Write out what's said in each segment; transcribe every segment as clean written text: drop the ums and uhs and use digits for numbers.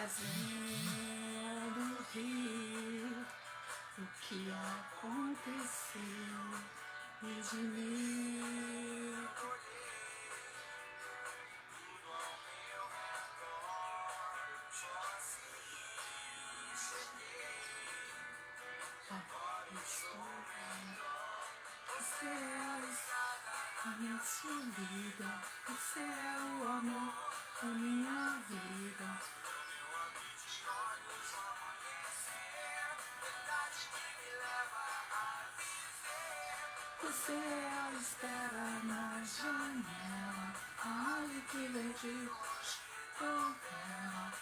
fazendo rir o que aconteceu e de mim. Você é a minha subida, você é o amor da minha vida. Você é a espera na janela, a ave que vem de novela.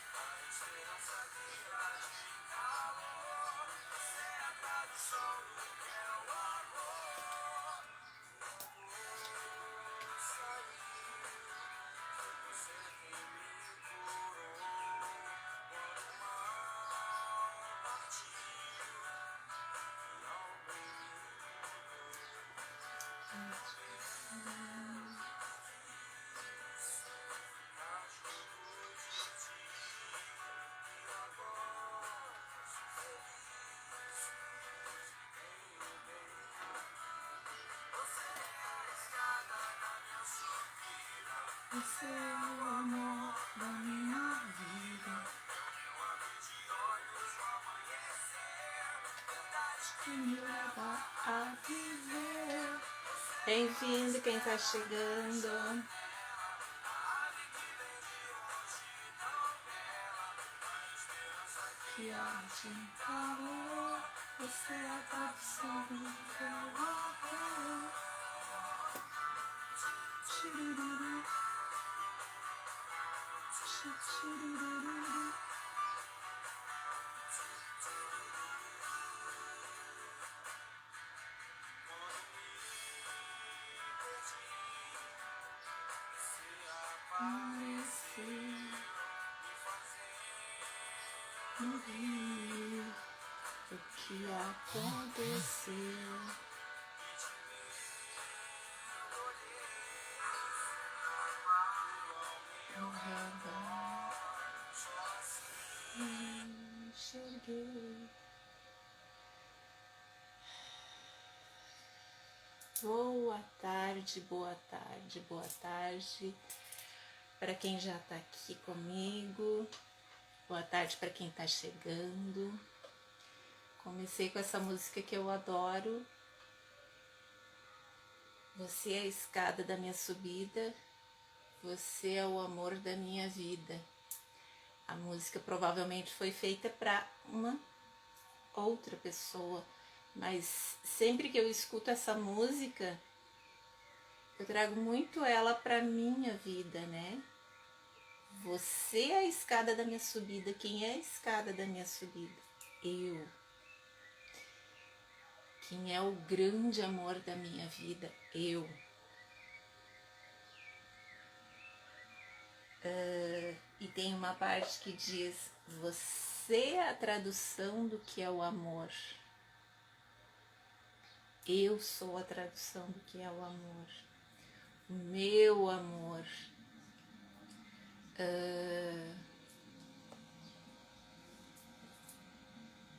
Você é o amor da minha vida, que me leva a viver. Bem-vindo quem tá chegando. Que arte em calor, você é a tradução do que eu amor. Tchurururu, tchurururu. Amanhecer no rio, o que aconteceu. No radar, enxerguei. Boa tarde, boa tarde, boa tarde para quem já está aqui comigo. Boa tarde para quem está chegando. Comecei com essa música que eu adoro. Você é a escada da minha subida, você é o amor da minha vida. A música provavelmente foi feita para uma outra pessoa, mas sempre que eu escuto essa música, eu trago muito ela para minha vida, né? Você é a escada da minha subida. Quem é a escada da minha subida? Eu. Quem é o grande amor da minha vida? Eu. E tem uma parte que diz: você é a tradução do que é o amor. Eu sou a tradução do que é o amor. O meu amor.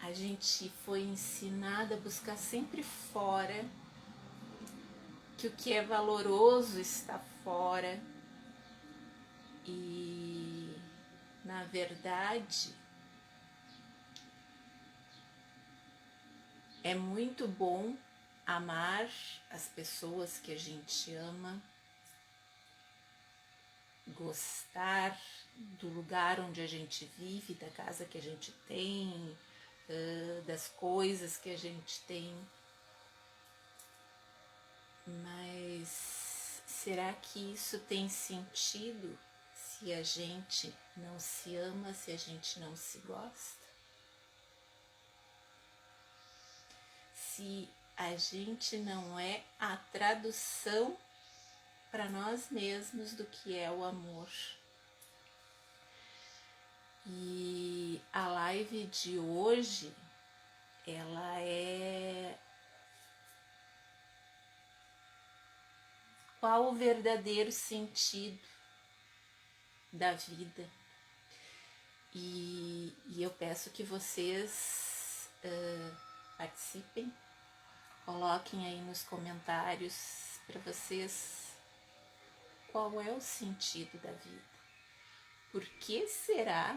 A gente foi ensinada a buscar sempre fora, que o que é valoroso está fora. E, na verdade, é muito bom amar as pessoas que a gente ama, gostar do lugar onde a gente vive, da casa que a gente tem, das coisas que a gente tem. Mas será que isso tem sentido se a gente não se ama, se a gente não se gosta? Se a gente não é a tradução para nós mesmos do que é o amor. E a live de hoje, ela é qual o verdadeiro sentido da vida. E E eu peço que vocês participem, coloquem aí nos comentários para vocês qual é o sentido da vida. Por que será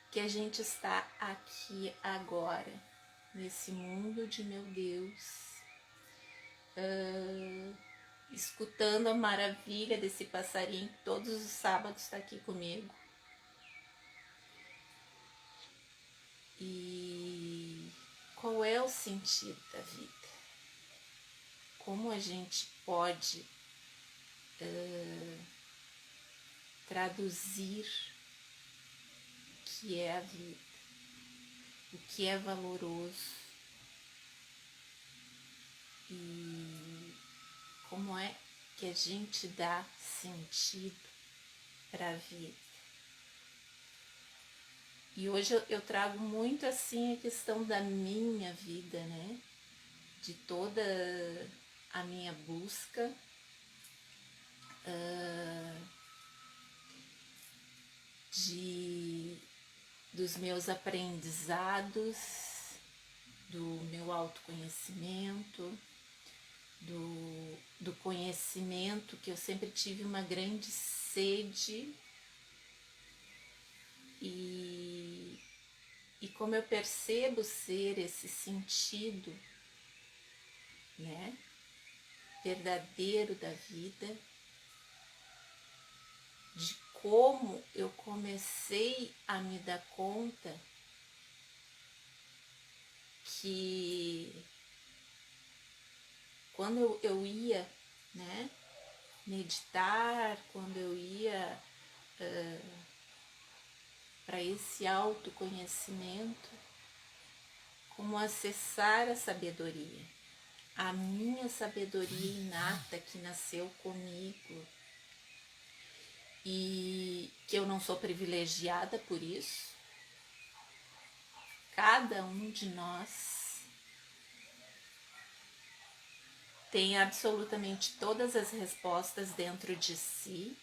que a gente está aqui agora, nesse mundo de meu Deus, escutando a maravilha desse passarinho que todos os sábados está aqui comigo? E qual é o sentido da vida? Como a gente pode traduzir o que é a vida, o que é valoroso e como é que a gente dá sentido para a vida. E hoje eu trago muito assim a questão da minha vida, né? De toda a minha busca dos meus aprendizados, do meu autoconhecimento, do conhecimento, que eu sempre tive uma grande sede, e como eu percebo ser esse sentido, né, verdadeiro da vida, de como eu comecei a me dar conta que quando eu ia, né, meditar, quando eu ia para esse autoconhecimento, como acessar a sabedoria, a minha sabedoria inata que nasceu comigo, e que eu não sou privilegiada por isso. Cada um de nós tem absolutamente todas as respostas dentro de si,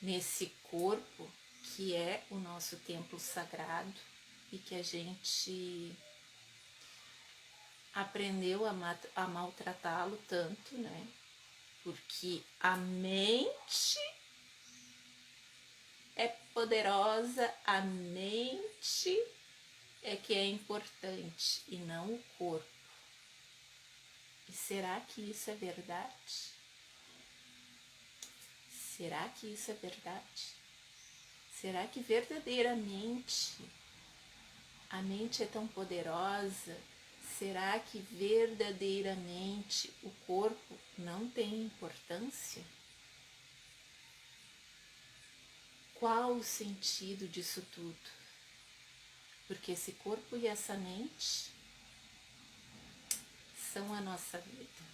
nesse corpo que é o nosso templo sagrado e que a gente aprendeu a maltratá-lo tanto, né? Porque a mente é poderosa, a mente é que é importante e não o corpo. E será que isso é verdade? Será que isso é verdade? Será que verdadeiramente a mente é tão poderosa? Será que verdadeiramente o corpo não tem importância? Qual o sentido disso tudo? Porque esse corpo e essa mente são a nossa vida.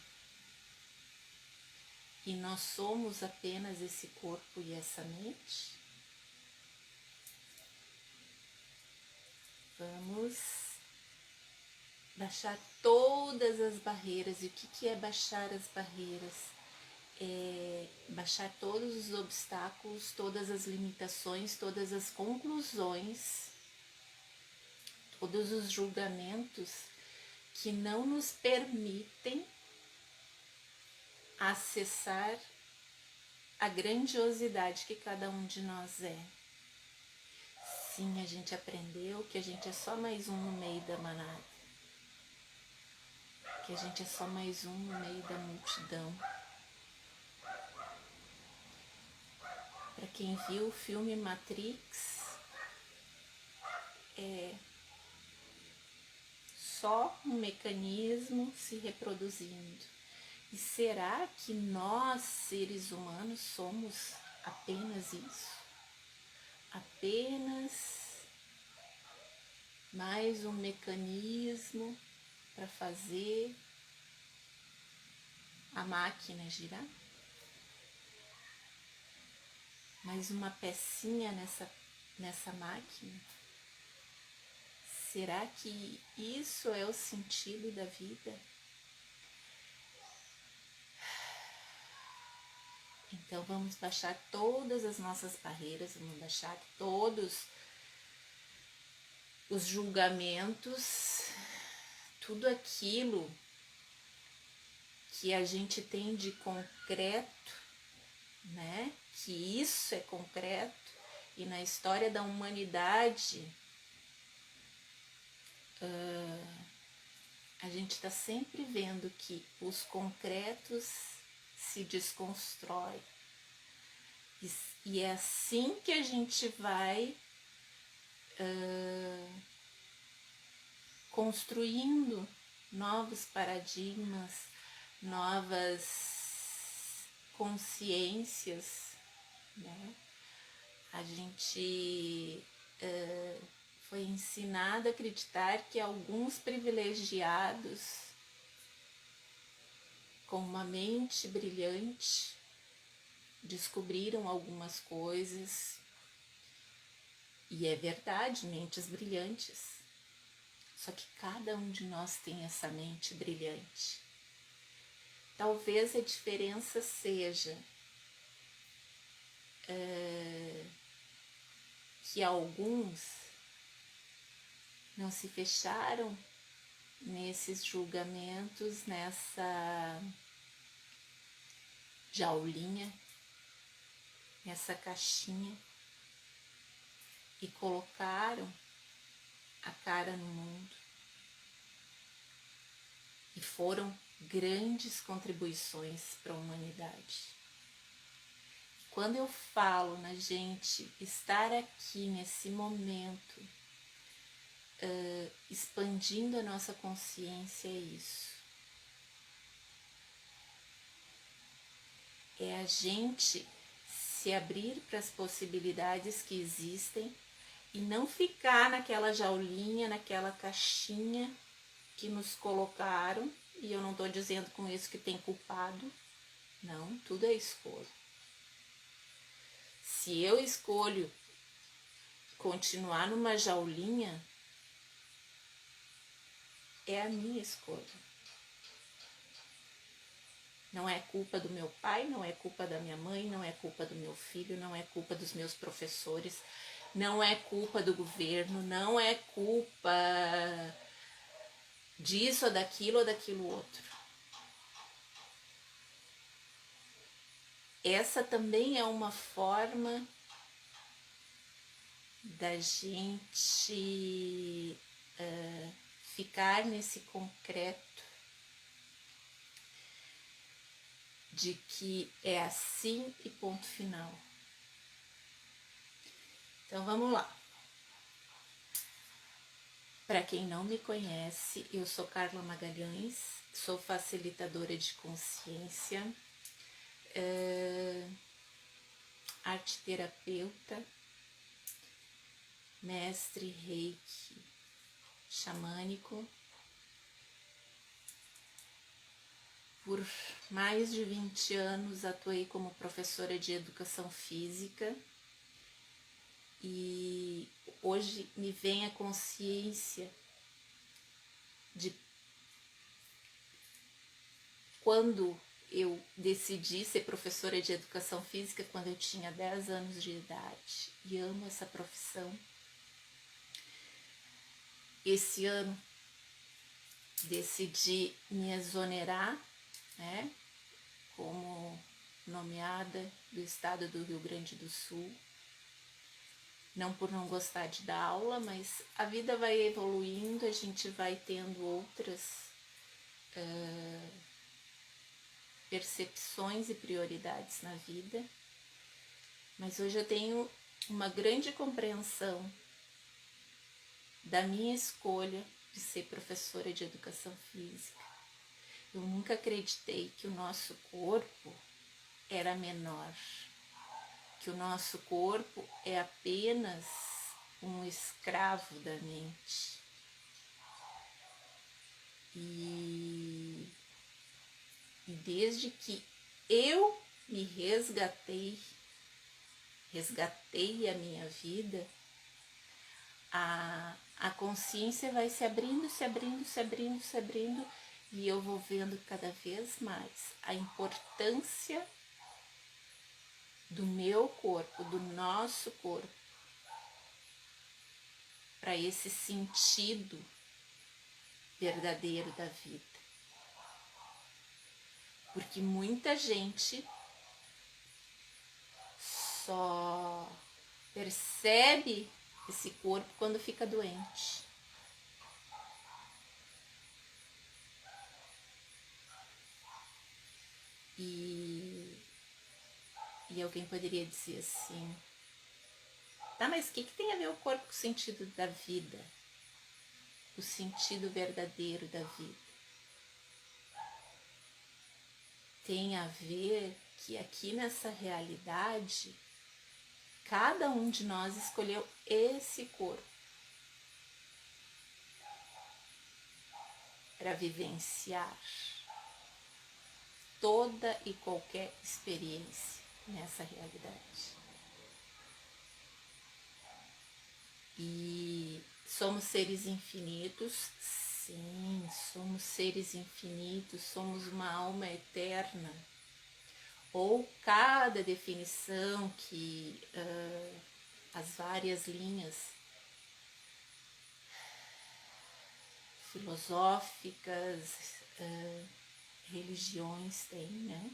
E nós somos apenas esse corpo e essa mente? Vamos baixar todas as barreiras. E o que é baixar as barreiras? É baixar todos os obstáculos, todas as limitações, todas as conclusões, todos os julgamentos que não nos permitem acessar a grandiosidade que cada um de nós é. Sim, a gente aprendeu que a gente é só mais um no meio da manada, que a gente é só mais um no meio da multidão. Para quem viu o filme Matrix, é só um mecanismo se reproduzindo. E será que nós, seres humanos, somos apenas isso? Apenas mais um mecanismo para fazer a máquina girar? Mais uma pecinha nessa máquina? Será que isso é o sentido da vida? Então vamos baixar todas as nossas barreiras, vamos baixar todos os julgamentos, tudo aquilo que a gente tem de concreto, né? Que isso é concreto, e na história da humanidade a gente está sempre vendo que os concretos se desconstroem. E é assim que a gente vai construindo novos paradigmas, novas consciências, né? A gente foi ensinado a acreditar que alguns privilegiados com uma mente brilhante descobriram algumas coisas, e é verdade, mentes brilhantes, só que cada um de nós tem essa mente brilhante. Talvez a diferença seja que alguns não se fecharam nesses julgamentos, nessa jaulinha, nessa caixinha, e colocaram a cara no mundo. E foram grandes contribuições para a humanidade. Quando eu falo na gente estar aqui nesse momento, expandindo a nossa consciência, é isso. É a gente se abrir para as possibilidades que existem e não ficar naquela jaulinha, naquela caixinha que nos colocaram. E eu não estou dizendo com isso que tem culpado, não, tudo é escolha. Se eu escolho continuar numa jaulinha, é a minha escolha. Não é culpa do meu pai, não é culpa da minha mãe, não é culpa do meu filho, não é culpa dos meus professores, não é culpa do governo, não é culpa disso ou daquilo outro. Essa também é uma forma da gente ficar nesse concreto de que é assim e ponto final. Então vamos lá. Para quem não me conhece, eu sou Carla Magalhães, sou facilitadora de consciência, arte terapeuta, mestre reiki xamânico. Por mais de 20 anos atuei como professora de educação física e hoje me vem a consciência de quando eu decidi ser professora de educação física, quando eu tinha 10 anos de idade, e amo essa profissão. Esse ano decidi me exonerar, né, como nomeada do estado do Rio Grande do Sul, não por não gostar de dar aula, mas a vida vai evoluindo, a gente vai tendo outras percepções e prioridades na vida, mas hoje eu tenho uma grande compreensão da minha escolha de ser professora de educação física. Eu nunca acreditei que o nosso corpo era menor, que o nosso corpo é apenas um escravo da mente. E desde que eu me resgatei a minha vida, a consciência vai se abrindo, e eu vou vendo cada vez mais a importância do meu corpo, do nosso corpo, para esse sentido verdadeiro da vida. Porque muita gente só percebe esse corpo quando fica doente. E alguém poderia dizer assim, tá, mas o que tem a ver o corpo com o sentido da vida? O sentido verdadeiro da vida? Tem a ver que aqui nessa realidade, cada um de nós escolheu esse corpo para vivenciar toda e qualquer experiência nessa realidade. E somos seres infinitos, sim, somos seres infinitos, somos uma alma eterna. Ou cada definição que as várias linhas filosóficas, religiões têm, né?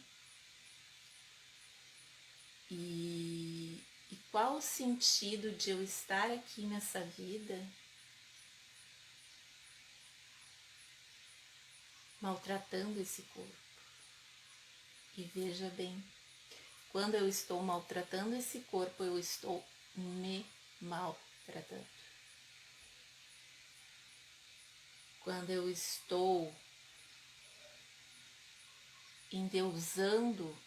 E qual o sentido de eu estar aqui nessa vida maltratando esse corpo? E veja bem, quando eu estou maltratando esse corpo, eu estou me maltratando. Quando eu estou endeusando,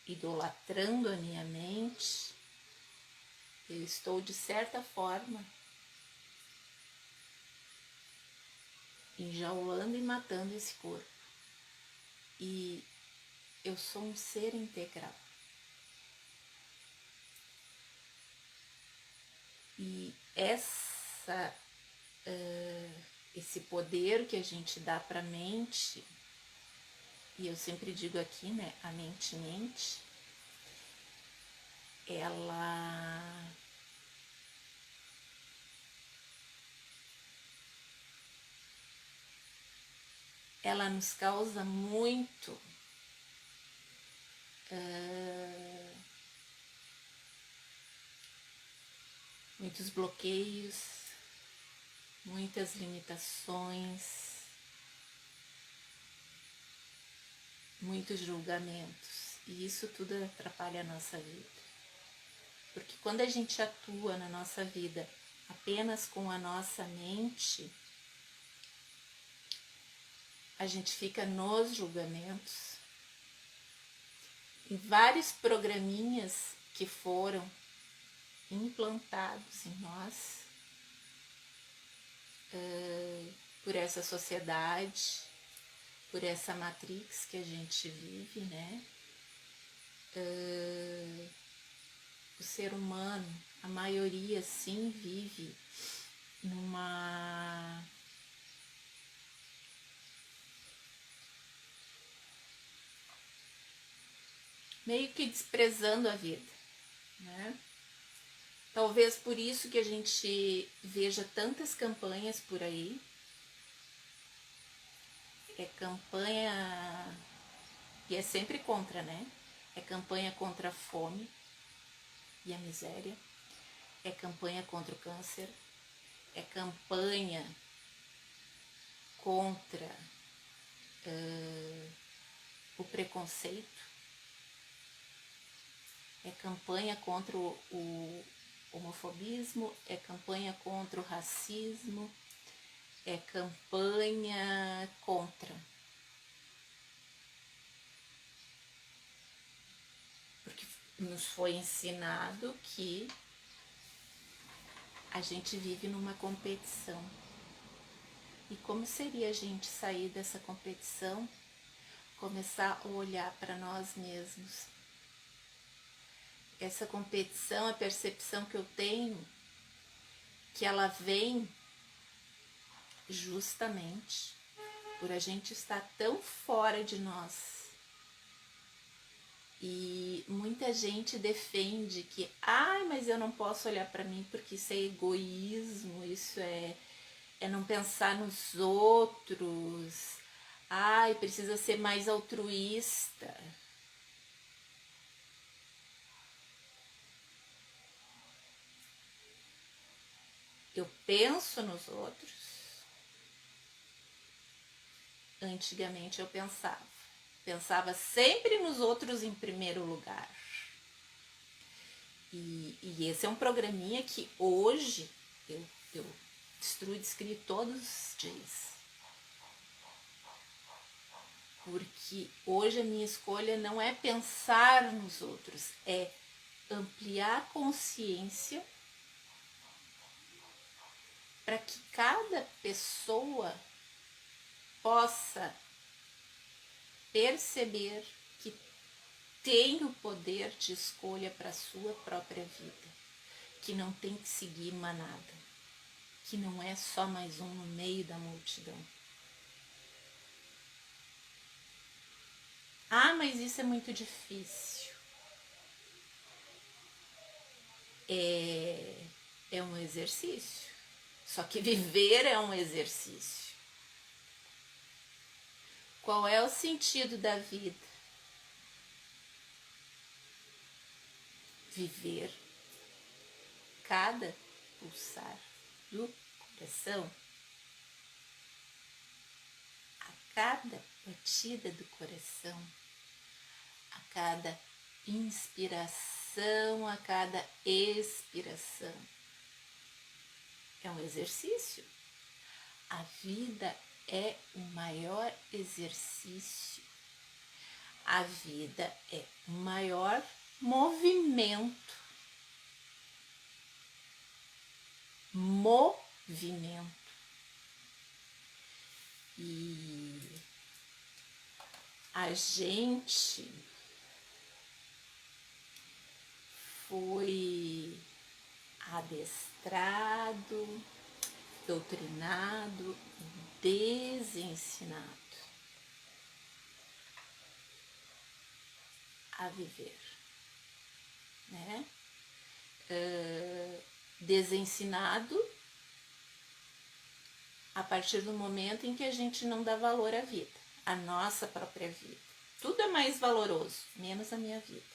idolatrando a minha mente, eu estou, de certa forma, enjaulando e matando esse corpo. E eu sou um ser integral. E esse poder que a gente dá para a mente, e eu sempre digo aqui, né, a mente, ela nos causa muitos bloqueios, muitas limitações, muitos julgamentos, e isso tudo atrapalha a nossa vida. Porque quando a gente atua na nossa vida apenas com a nossa mente, a gente fica nos julgamentos, em vários programinhas que foram implantados em nós por essa sociedade, por essa matrix que a gente vive, né? O ser humano, a maioria sim vive numa meio que desprezando a vida, né? Talvez por isso que a gente veja tantas campanhas por aí. É campanha, e é sempre contra, né? É campanha contra a fome e a miséria, é campanha contra o câncer, é campanha contra o preconceito, é campanha contra o homofobismo, é campanha contra o racismo, é campanha contra. Porque nos foi ensinado que a gente vive numa competição. E como seria a gente sair dessa competição, começar a olhar para nós mesmos? Essa competição, a percepção que eu tenho, que ela vem justamente por a gente estar tão fora de nós, E muita gente defende que, ai, mas eu não posso olhar para mim porque isso é egoísmo, isso é não pensar nos outros, ai, precisa ser mais altruísta. Eu penso nos outros. Antigamente eu pensava sempre nos outros em primeiro lugar. E esse é um programinha que hoje eu destruo e descrio todos os dias. Porque hoje a minha escolha não é pensar nos outros, é ampliar a consciência para que cada pessoa possa perceber que tem o poder de escolha para a sua própria vida, que não tem que seguir manada, que não é só mais um no meio da multidão. Ah, mas isso é muito difícil. É um exercício. Só que viver é um exercício. Qual é o sentido da vida? Viver cada pulsar do coração, a cada batida do coração, a cada inspiração, a cada expiração. É um exercício. A vida é o maior exercício. A vida é o maior movimento. E a gente foi adestrado, doutrinado, desensinado a viver, né? Desensinado a partir do momento em que a gente não dá valor à vida, à nossa própria vida. Tudo é mais valoroso, menos a minha vida.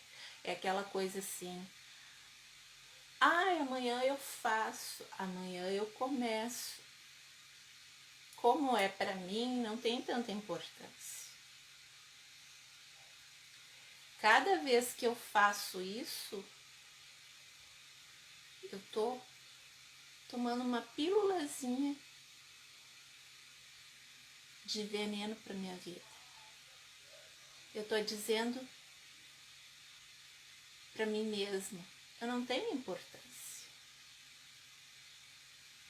É aquela coisa assim, ai, amanhã eu faço, amanhã eu começo. Como é para mim, não tem tanta importância. Cada vez que eu faço isso, eu tô tomando uma pílulazinha de veneno para minha vida. Eu tô dizendo para mim mesma, eu não tenho importância.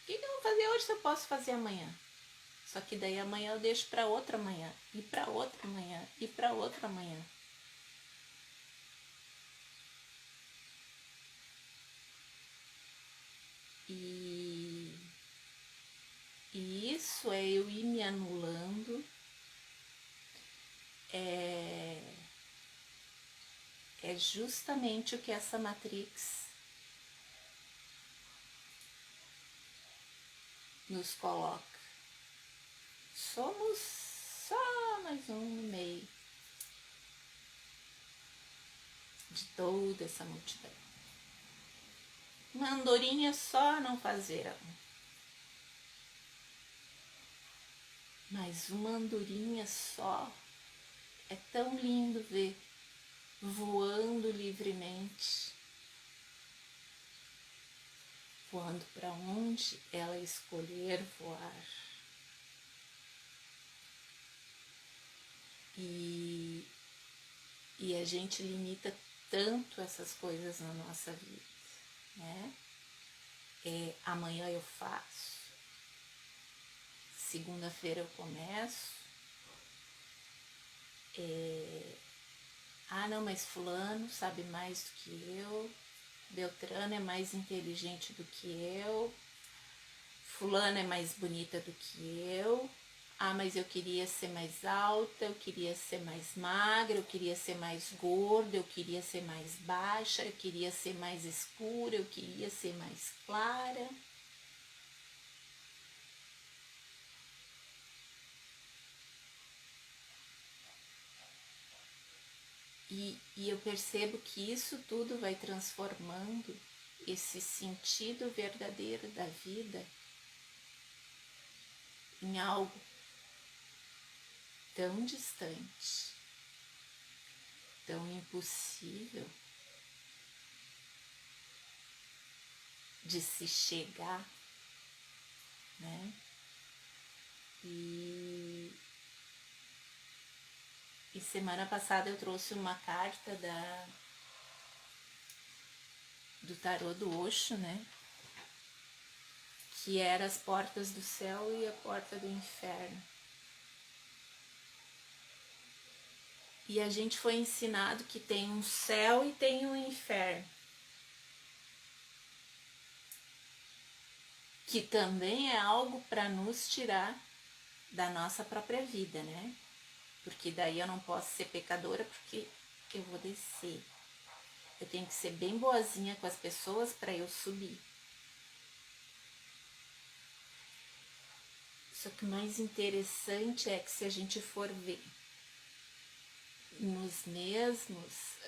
O que eu vou fazer hoje se eu posso fazer amanhã? Só que daí amanhã eu deixo para outra manhã, e para outra manhã, e para outra manhã. E isso é eu ir me anulando, é justamente o que essa Matrix nos coloca. Somos só mais um no meio de toda essa multidão. Uma andorinha só não fazeram. Mas uma andorinha só é tão lindo ver voando livremente, voando para onde ela escolher voar. E a gente limita tanto essas coisas na nossa vida, né? Amanhã eu faço, segunda-feira eu começo, ah não, mas fulano sabe mais do que eu, Beltrano é mais inteligente do que eu, fulano é mais bonita do que eu, Ah, mas eu queria ser mais alta, eu queria ser mais magra, eu queria ser mais gorda, eu queria ser mais baixa, eu queria ser mais escura, eu queria ser mais clara. E eu percebo que isso tudo vai transformando esse sentido verdadeiro da vida em algo tão distante, tão impossível de se chegar, né? E semana passada eu trouxe uma carta do tarô do Osho, né? Que era as portas do céu e a porta do inferno. E a gente foi ensinado que tem um céu e tem um inferno. Que também é algo para nos tirar da nossa própria vida, né? Porque daí eu não posso ser pecadora porque eu vou descer. Eu tenho que ser bem boazinha com as pessoas para eu subir. Só que o mais interessante é que se a gente for ver nos mesmos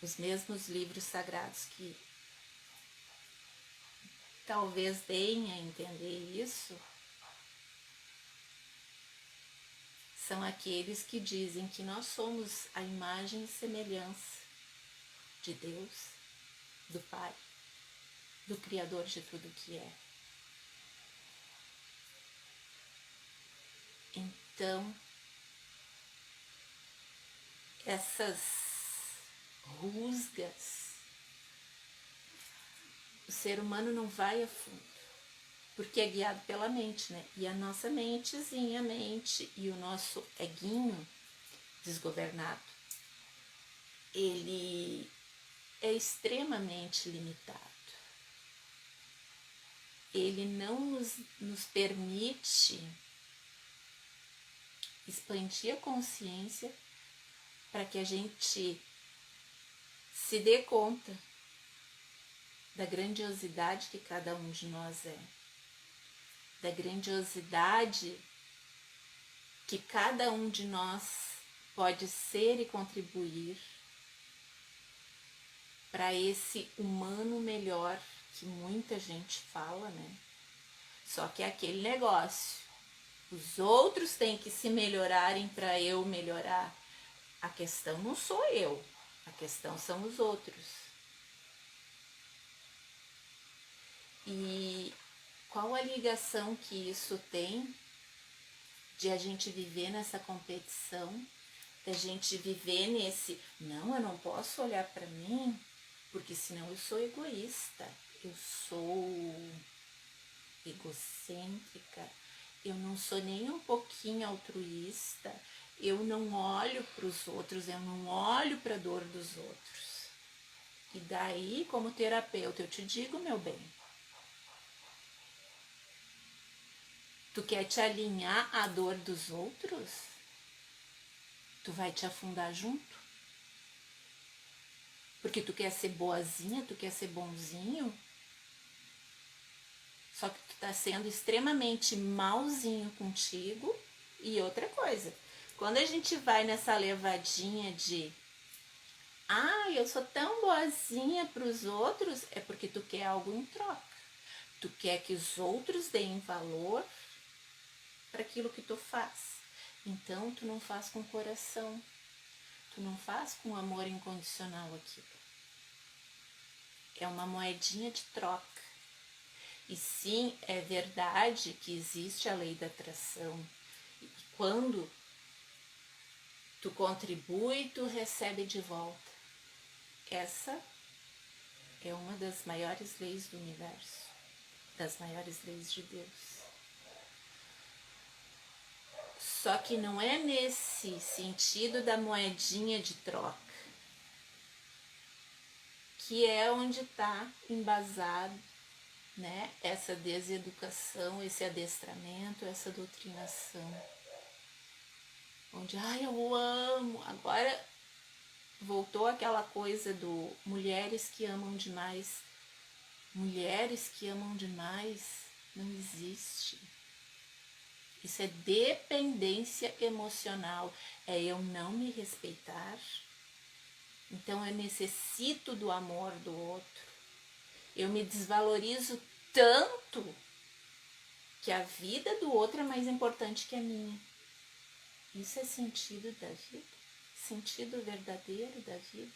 os mesmos livros sagrados que talvez deem a entender isso, são aqueles que dizem que nós somos a imagem e semelhança de Deus, do Pai, do Criador de tudo que é. Então, essas rusgas, o ser humano não vai a fundo, porque é guiado pela mente, né? E a nossa mentezinha, mente e o nosso eguinho desgovernado, ele é extremamente limitado. Ele não nos permite expandir a consciência para que a gente se dê conta da grandiosidade que cada um de nós é, da grandiosidade que cada um de nós pode ser e contribuir para esse humano melhor que muita gente fala, né? Só que é aquele negócio, os outros têm que se melhorarem para eu melhorar. A questão não sou eu, a questão são os outros. E qual a ligação que isso tem de a gente viver nessa competição, da gente viver nesse, não, eu não posso olhar para mim, porque senão eu sou egoísta, eu sou egocêntrica, eu não sou nem um pouquinho altruísta, eu não olho para os outros, eu não olho para a dor dos outros. E daí, como terapeuta, eu te digo, meu bem, tu quer te alinhar à dor dos outros? Tu vai te afundar junto? Porque tu quer ser boazinha, tu quer ser bonzinho? Só que tu tá sendo extremamente malzinho contigo. E outra coisa, quando a gente vai nessa levadinha de eu sou tão boazinha pros outros, é porque tu quer algo em troca. Tu quer que os outros deem valor para aquilo que tu faz. Então, tu não faz com coração. Tu não faz com amor incondicional aquilo. É uma moedinha de troca. E sim, é verdade que existe a lei da atração. E quando tu contribui, tu recebe de volta. Essa é uma das maiores leis do universo, das maiores leis de Deus. Só que não é nesse sentido da moedinha de troca, que é onde está embasado né, essa deseducação, esse adestramento, essa doutrinação. Onde, eu amo, agora voltou aquela coisa do mulheres que amam demais. Mulheres que amam demais não existe. Isso é dependência emocional, é eu não me respeitar. Então eu necessito do amor do outro. Eu me desvalorizo tanto que a vida do outro é mais importante que a minha. Isso é sentido da vida? Sentido verdadeiro da vida?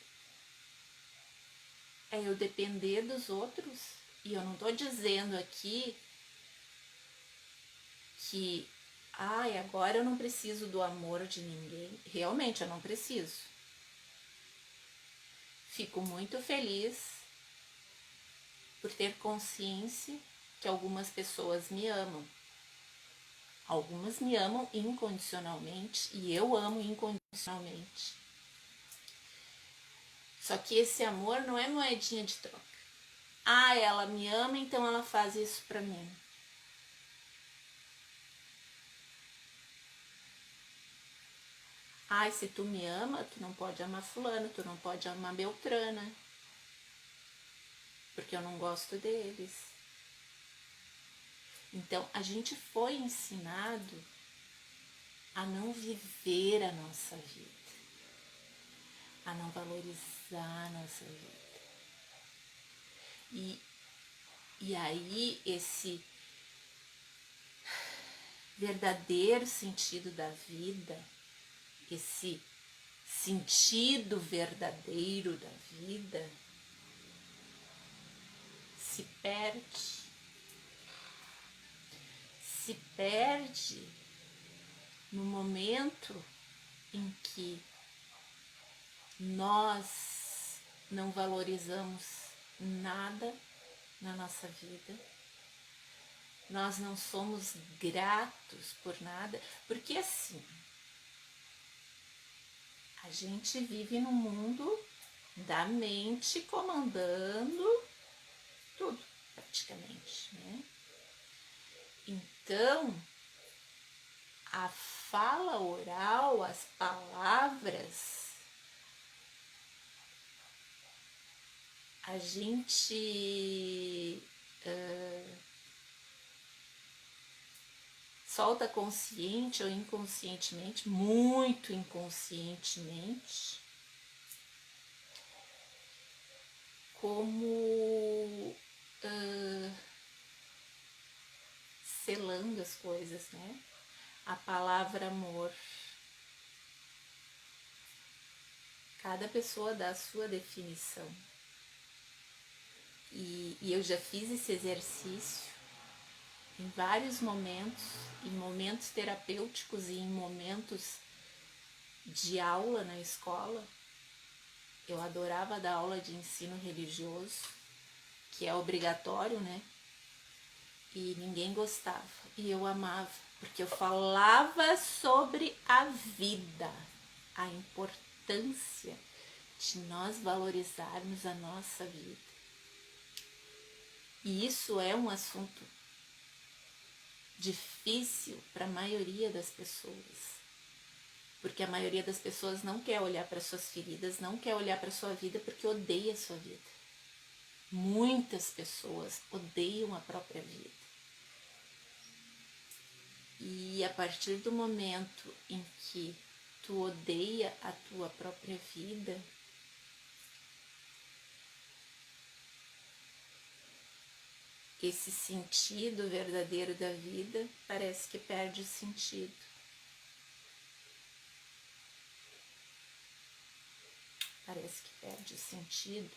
É eu depender dos outros? E eu não estou dizendo aqui que agora eu não preciso do amor de ninguém. Realmente eu não preciso. Fico muito feliz por ter consciência que algumas pessoas me amam. Algumas me amam incondicionalmente e eu amo incondicionalmente. Só que esse amor não é moedinha de troca. Ela me ama, então ela faz isso pra mim. Se tu me ama, tu não pode amar fulano, tu não pode amar Beltrana, porque eu não gosto deles. Então, a gente foi ensinado a não viver a nossa vida, a não valorizar a nossa vida. E aí, esse verdadeiro sentido da vida, esse sentido verdadeiro da vida, se perde. Se perde no momento em que nós não valorizamos nada na nossa vida, nós não somos gratos por nada, porque assim, a gente vive num mundo da mente comandando tudo, praticamente, né? Então, a fala oral, as palavras, a gente solta consciente ou inconscientemente, muito inconscientemente, como selando as coisas, né? A palavra amor. Cada pessoa dá a sua definição. E eu já fiz esse exercício em vários momentos, em momentos terapêuticos e em momentos de aula na escola. Eu adorava dar aula de ensino religioso, que é obrigatório, né? E ninguém gostava. E eu amava, porque eu falava sobre a vida, a importância de nós valorizarmos a nossa vida. E isso é um assunto difícil para a maioria das pessoas, porque a maioria das pessoas não quer olhar para suas feridas, não quer olhar para sua vida porque odeia a sua vida. Muitas pessoas odeiam a própria vida. E a partir do momento em que tu odeia a tua própria vida, esse sentido verdadeiro da vida parece que perde o sentido. Parece que perde o sentido.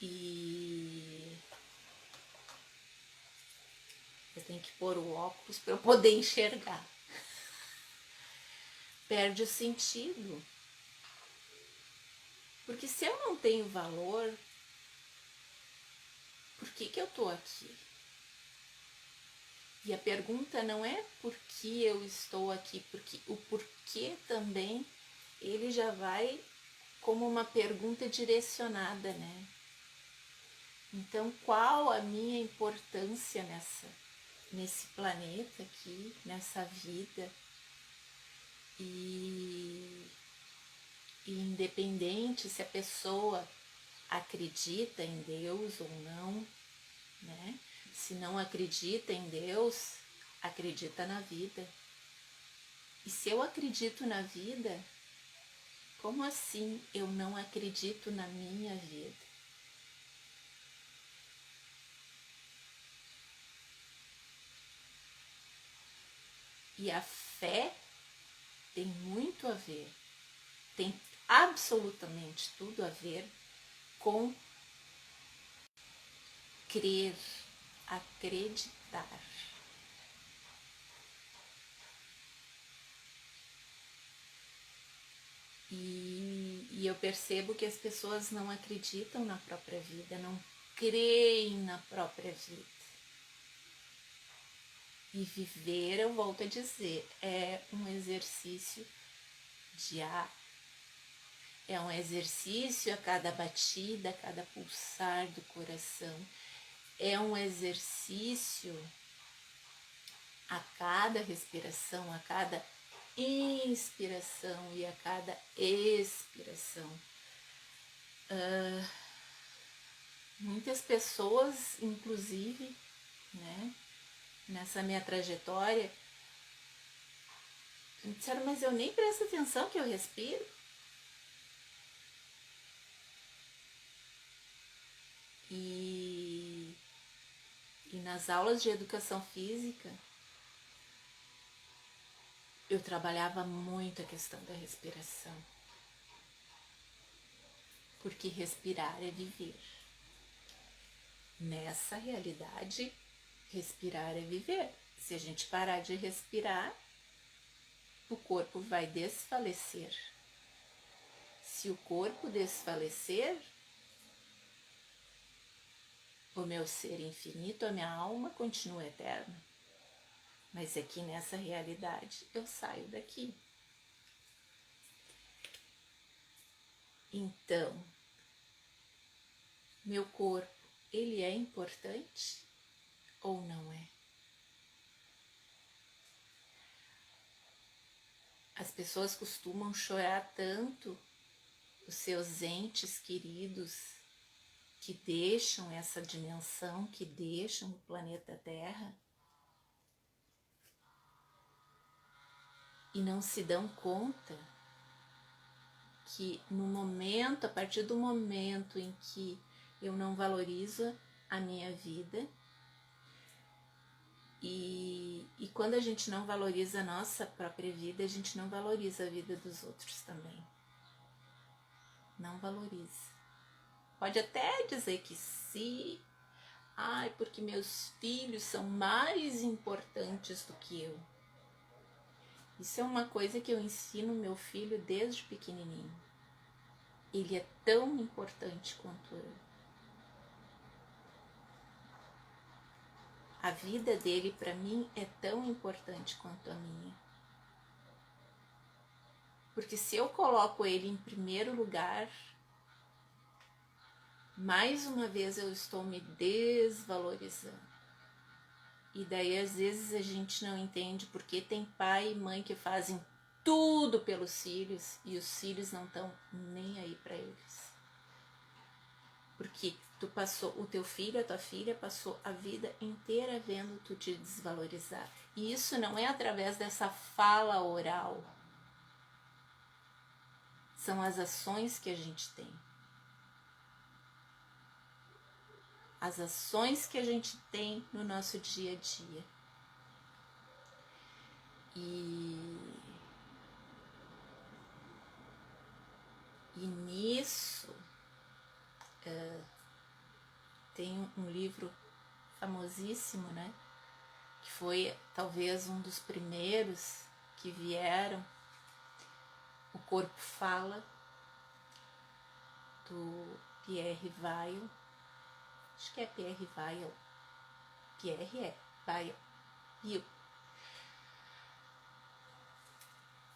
E eu tenho que pôr o óculos para eu poder enxergar. Perde o sentido. Porque se eu não tenho valor, por que eu tô aqui? E a pergunta não é por que eu estou aqui, porque o porquê também, ele já vai como uma pergunta direcionada, né? Então, qual a minha importância nesse planeta aqui, nessa vida? E independente se a pessoa acredita em Deus ou não, né? Se não acredita em Deus, acredita na vida. E se eu acredito na vida, como assim eu não acredito na minha vida? E a fé tem muito a ver, tem absolutamente tudo a ver com crer, acreditar. E eu percebo que as pessoas não acreditam na própria vida, não creem na própria vida. E viver, eu volto a dizer, é um exercício diário. É um exercício a cada batida, a cada pulsar do coração. É um exercício a cada respiração, a cada inspiração e a cada expiração. Muitas pessoas, inclusive, né, nessa minha trajetória, disseram, mas eu nem presto atenção que eu respiro. E nas aulas de educação física, eu trabalhava muito a questão da respiração. Porque respirar é viver. Nessa realidade, respirar é viver. Se a gente parar de respirar, o corpo vai desfalecer. Se o corpo desfalecer, o meu ser infinito, a minha alma continua eterna. Mas aqui nessa realidade eu saio daqui. Então, meu corpo, ele é importante ou não é? As pessoas costumam chorar tanto os seus entes queridos que deixam essa dimensão, que deixam o planeta Terra e não se dão conta que no momento, a partir do momento em que eu não valorizo a minha vida e quando a gente não valoriza a nossa própria vida, a gente não valoriza a vida dos outros também. Não valoriza. Pode até dizer que sim, porque meus filhos são mais importantes do que eu. Isso é uma coisa que eu ensino meu filho desde pequenininho. Ele é tão importante quanto eu. A vida dele para mim é tão importante quanto a minha. Porque se eu coloco ele em primeiro lugar, mais uma vez eu estou me desvalorizando. E daí às vezes a gente não entende porque tem pai e mãe que fazem tudo pelos filhos e os filhos não estão nem aí para eles. Porque o teu filho, a tua filha passou a vida inteira vendo tu te desvalorizar. E isso não é através dessa fala oral. São as ações que a gente tem. As ações que a gente tem no nosso dia a dia. E nisso tem um livro famosíssimo, né? Que foi talvez um dos primeiros que vieram, O Corpo Fala, do Pierre Weil. Acho que é Pierre Weil. Pierre é Weil.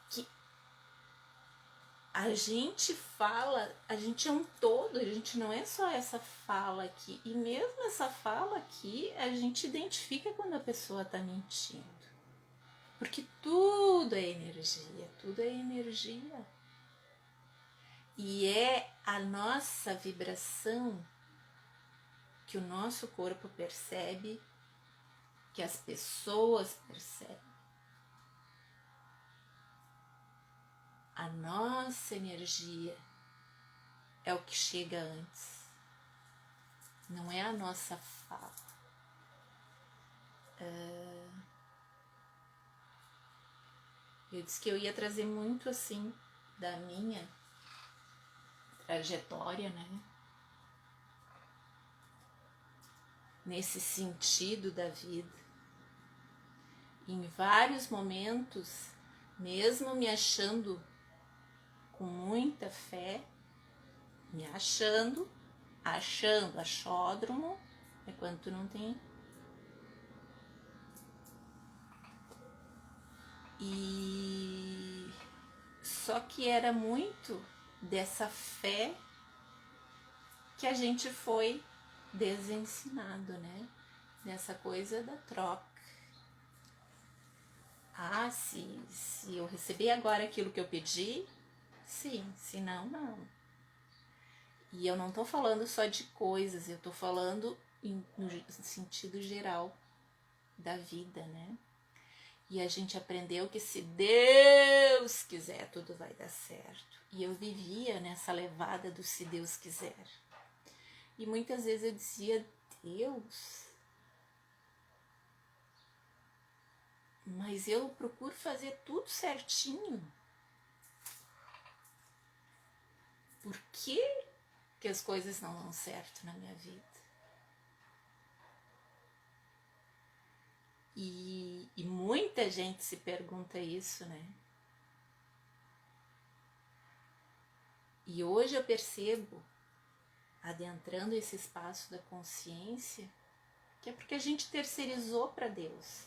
Que a gente fala, a gente é um todo, a gente não é só essa fala aqui. E mesmo essa fala aqui, a gente identifica quando a pessoa está mentindo. Porque tudo é energia, tudo é energia. E é a nossa vibração que o nosso corpo percebe, que as pessoas percebem. A nossa energia é o que chega antes, não é a nossa fala. Eu disse que eu ia trazer muito assim da minha trajetória, né? Nesse sentido da vida. Em vários momentos, mesmo me achando com muita fé, me achando, achódromo, é quando tu não tem. E só que era muito dessa fé que a gente foi desensinado, né? Nessa coisa da troca. Ah, se eu receber agora aquilo que eu pedi, sim, se não, não. E eu não tô falando só de coisas, eu tô falando no sentido geral da vida, né? E a gente aprendeu que se Deus quiser, tudo vai dar certo. E eu vivia nessa levada do se Deus quiser. E muitas vezes eu dizia, Deus, mas eu procuro fazer tudo certinho. Por que as coisas não dão certo na minha vida? E muita gente se pergunta isso, né? E hoje eu percebo, adentrando esse espaço da consciência, que é porque a gente terceirizou para Deus.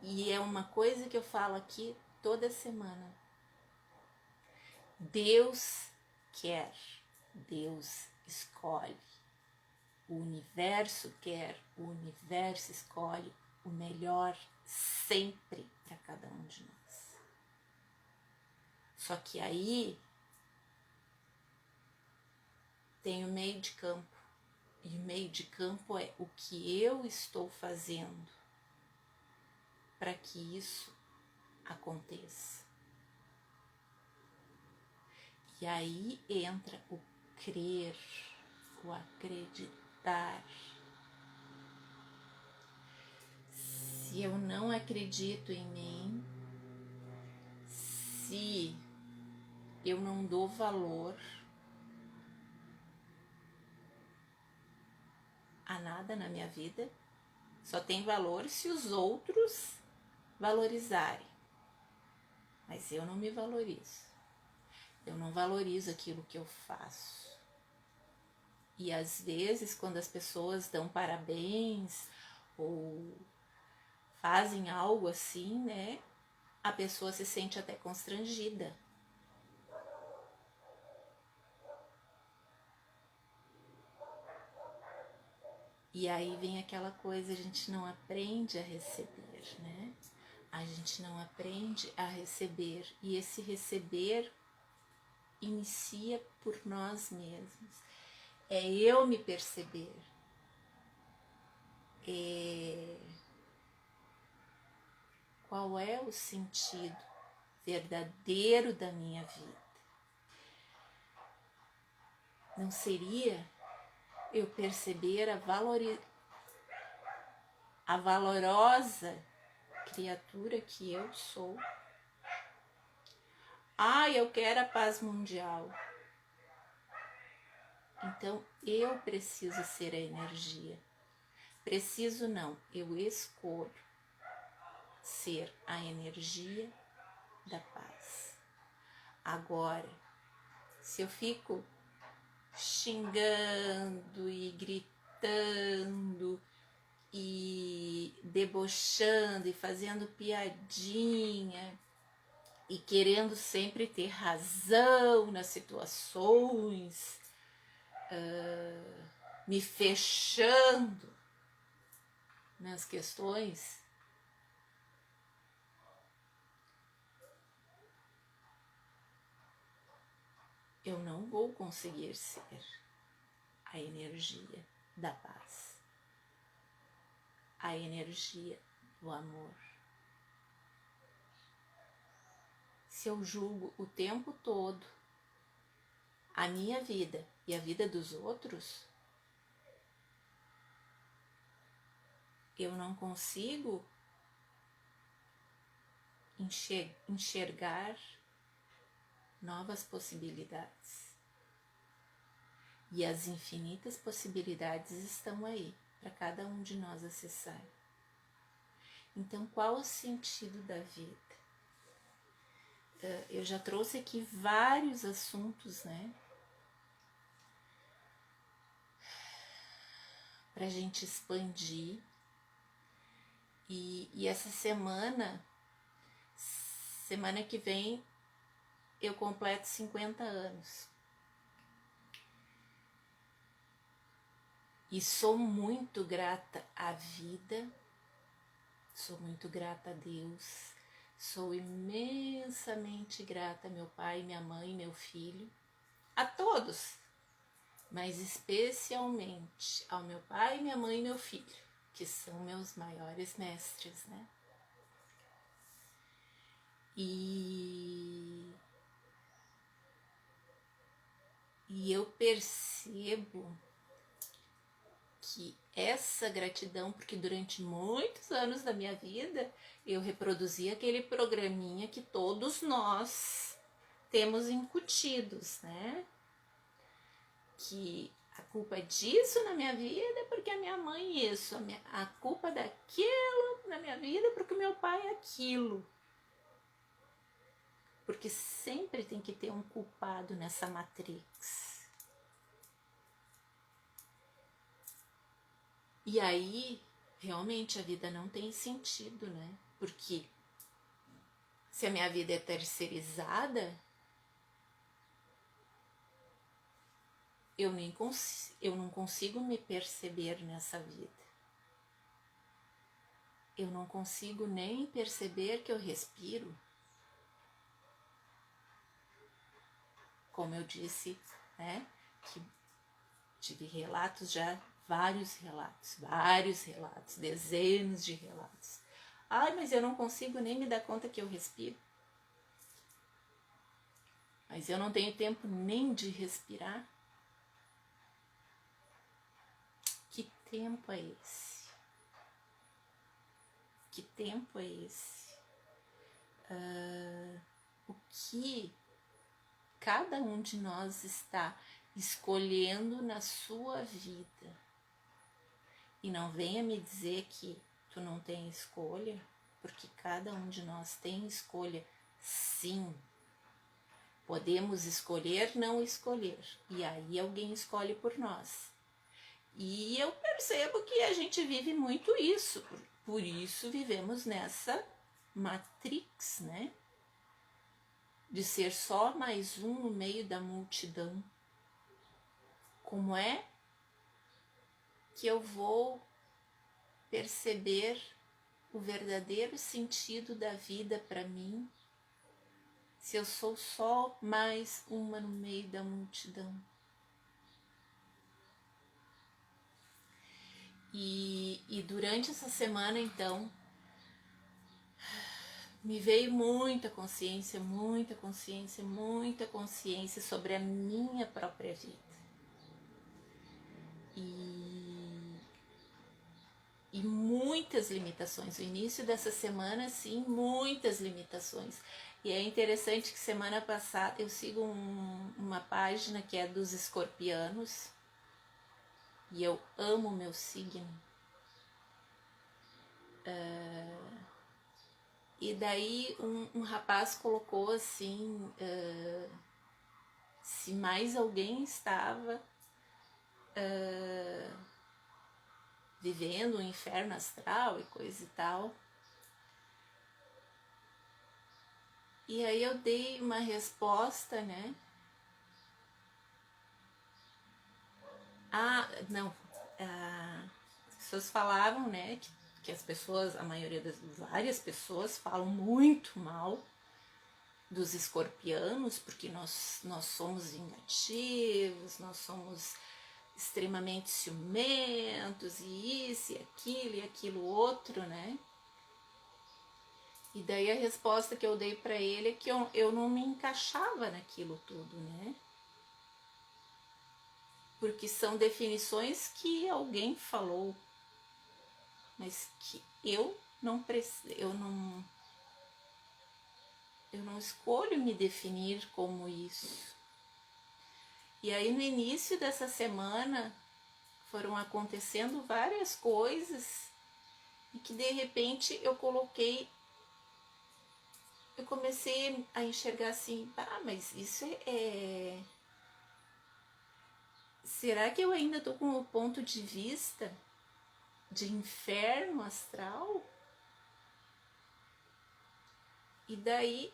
E é uma coisa que eu falo aqui toda semana. Deus quer, Deus escolhe. O universo quer, o universo escolhe o melhor sempre para cada um de nós. Só que aí tem o meio de campo. E o meio de campo é o que eu estou fazendo para que isso aconteça. E aí entra o crer, o acreditar. Se eu não acredito em mim, se eu não dou valor a nada na minha vida, só tem valor se os outros valorizarem. Mas eu não me valorizo. Eu não valorizo aquilo que eu faço. E às vezes, quando as pessoas dão parabéns ou fazem algo assim, né? A pessoa se sente até constrangida. E aí vem aquela coisa, a gente não aprende a receber, né? A gente não aprende a receber. E esse receber inicia por nós mesmos. É eu me perceber. Qual é o sentido verdadeiro da minha vida? Não seria eu perceber a valorosa criatura que eu sou? Ah, eu quero a paz mundial. Então eu preciso ser a energia. Preciso não, eu escolho ser a energia da paz. Agora, se eu fico xingando e gritando e debochando e fazendo piadinha e querendo sempre ter razão nas situações, me fechando nas questões, eu não vou conseguir ser a energia da paz, a energia do amor. Se eu julgo o tempo todo a minha vida e a vida dos outros, eu não consigo enxergar novas possibilidades. E as infinitas possibilidades estão aí para cada um de nós acessar. Então, qual o sentido da vida? Eu já trouxe aqui vários assuntos, né? Para a gente expandir. E essa semana que vem, eu completo 50 anos. E sou muito grata à vida, sou muito grata a Deus, sou imensamente grata a meu pai, minha mãe, meu filho, a todos, mas especialmente ao meu pai, minha mãe e meu filho, que são meus maiores mestres, né? E eu percebo que essa gratidão, porque durante muitos anos da minha vida eu reproduzi aquele programinha que todos nós temos incutidos, né? Que a culpa disso na minha vida é porque a minha mãe isso, a culpa daquilo na minha vida é porque o meu pai é aquilo. Porque sempre tem que ter um culpado nessa matrix. E aí, realmente a vida não tem sentido, né? Porque se a minha vida é terceirizada, eu não consigo me perceber nessa vida. Eu não consigo nem perceber que eu respiro. Como eu disse, né? Que tive relatos já, vários relatos, dezenas de relatos. Ai, mas eu não consigo nem me dar conta que eu respiro. Mas eu não tenho tempo nem de respirar. Que tempo é esse? Que tempo é esse? O que cada um de nós está escolhendo na sua vida? E não venha me dizer que tu não tem escolha, porque cada um de nós tem escolha, sim. Podemos escolher, não escolher, e aí alguém escolhe por nós. E eu percebo que a gente vive muito isso, por isso vivemos nessa matrix, né? De ser só mais um no meio da multidão. Como é que eu vou perceber o verdadeiro sentido da vida para mim se eu sou só mais uma no meio da multidão? E durante essa semana, então, me veio muita consciência sobre a minha própria vida. E muitas limitações. O início dessa semana, sim, muitas limitações. E é interessante que semana passada eu sigo uma página que é dos escorpianos. E eu amo o meu signo. E daí um rapaz colocou assim, se mais alguém estava vivendo um inferno astral e coisa e tal. E aí eu dei uma resposta, né? Não, as pessoas falavam, né, que as pessoas, a maioria das várias pessoas falam muito mal dos escorpianos, porque nós somos vingativos, nós somos extremamente ciumentos, e isso, e aquilo outro, né? E daí a resposta que eu dei para ele é que eu não me encaixava naquilo tudo, né? Porque são definições que alguém falou, mas que eu não escolho me definir como isso. E aí no início dessa semana foram acontecendo várias coisas e que de repente eu comecei a enxergar assim, mas isso será que eu ainda tô com o ponto de vista de inferno astral? E daí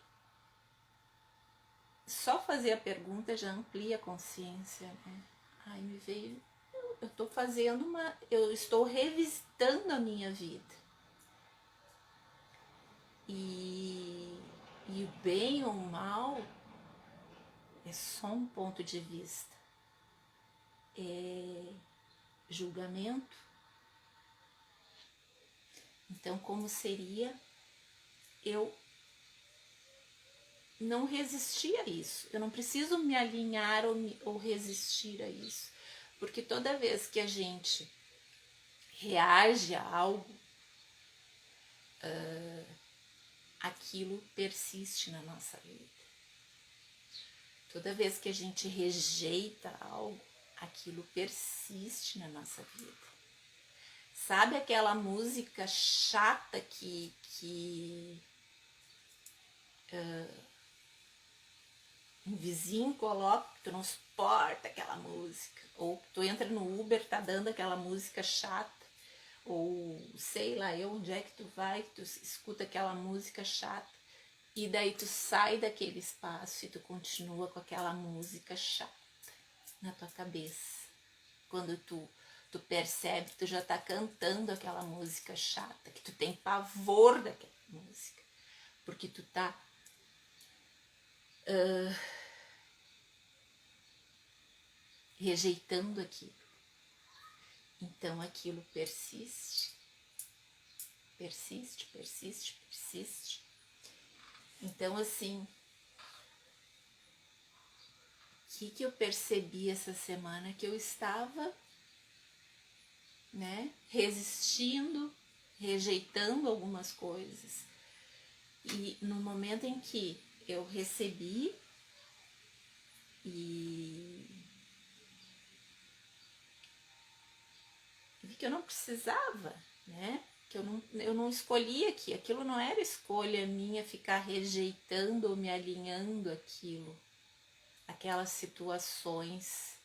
só fazer a pergunta já amplia a consciência, né? Ai, me veio, eu estou revisitando a minha vida. E o bem ou o mal é só um ponto de vista. É julgamento. Então, como seria eu não resistir a isso? Eu não preciso me alinhar ou resistir a isso. Porque toda vez que a gente reage a algo, aquilo persiste na nossa vida. Toda vez que a gente rejeita algo, aquilo persiste na nossa vida. Sabe aquela música chata que um vizinho coloca, que tu não suporta aquela música, ou tu entra no Uber, tá dando aquela música chata, ou sei lá eu onde é que tu vai, que tu escuta aquela música chata, e daí tu sai daquele espaço e tu continua com aquela música chata na tua cabeça. Quando tu percebe que tu já tá cantando aquela música chata, que tu tem pavor daquela música, porque tu tá rejeitando aquilo. Então aquilo persiste, persiste, persiste, persiste. Então assim, o que eu percebi essa semana? Que eu estava, né, resistindo, rejeitando algumas coisas. E no momento em que eu recebi e vi que eu não precisava, né? Que eu não escolhia aquilo não era escolha minha ficar rejeitando ou me alinhando aquilo, aquelas situações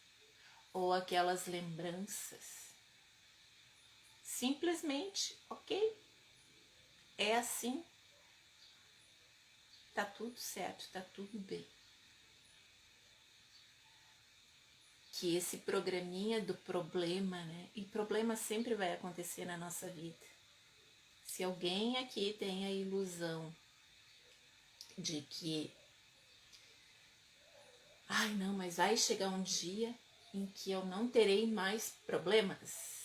ou aquelas lembranças. Simplesmente, ok, é assim, tá tudo certo, tá tudo bem. Que esse programinha do problema, né? E problema sempre vai acontecer na nossa vida. Se alguém aqui tem a ilusão de que, ai não, mas vai chegar um dia em que eu não terei mais problemas.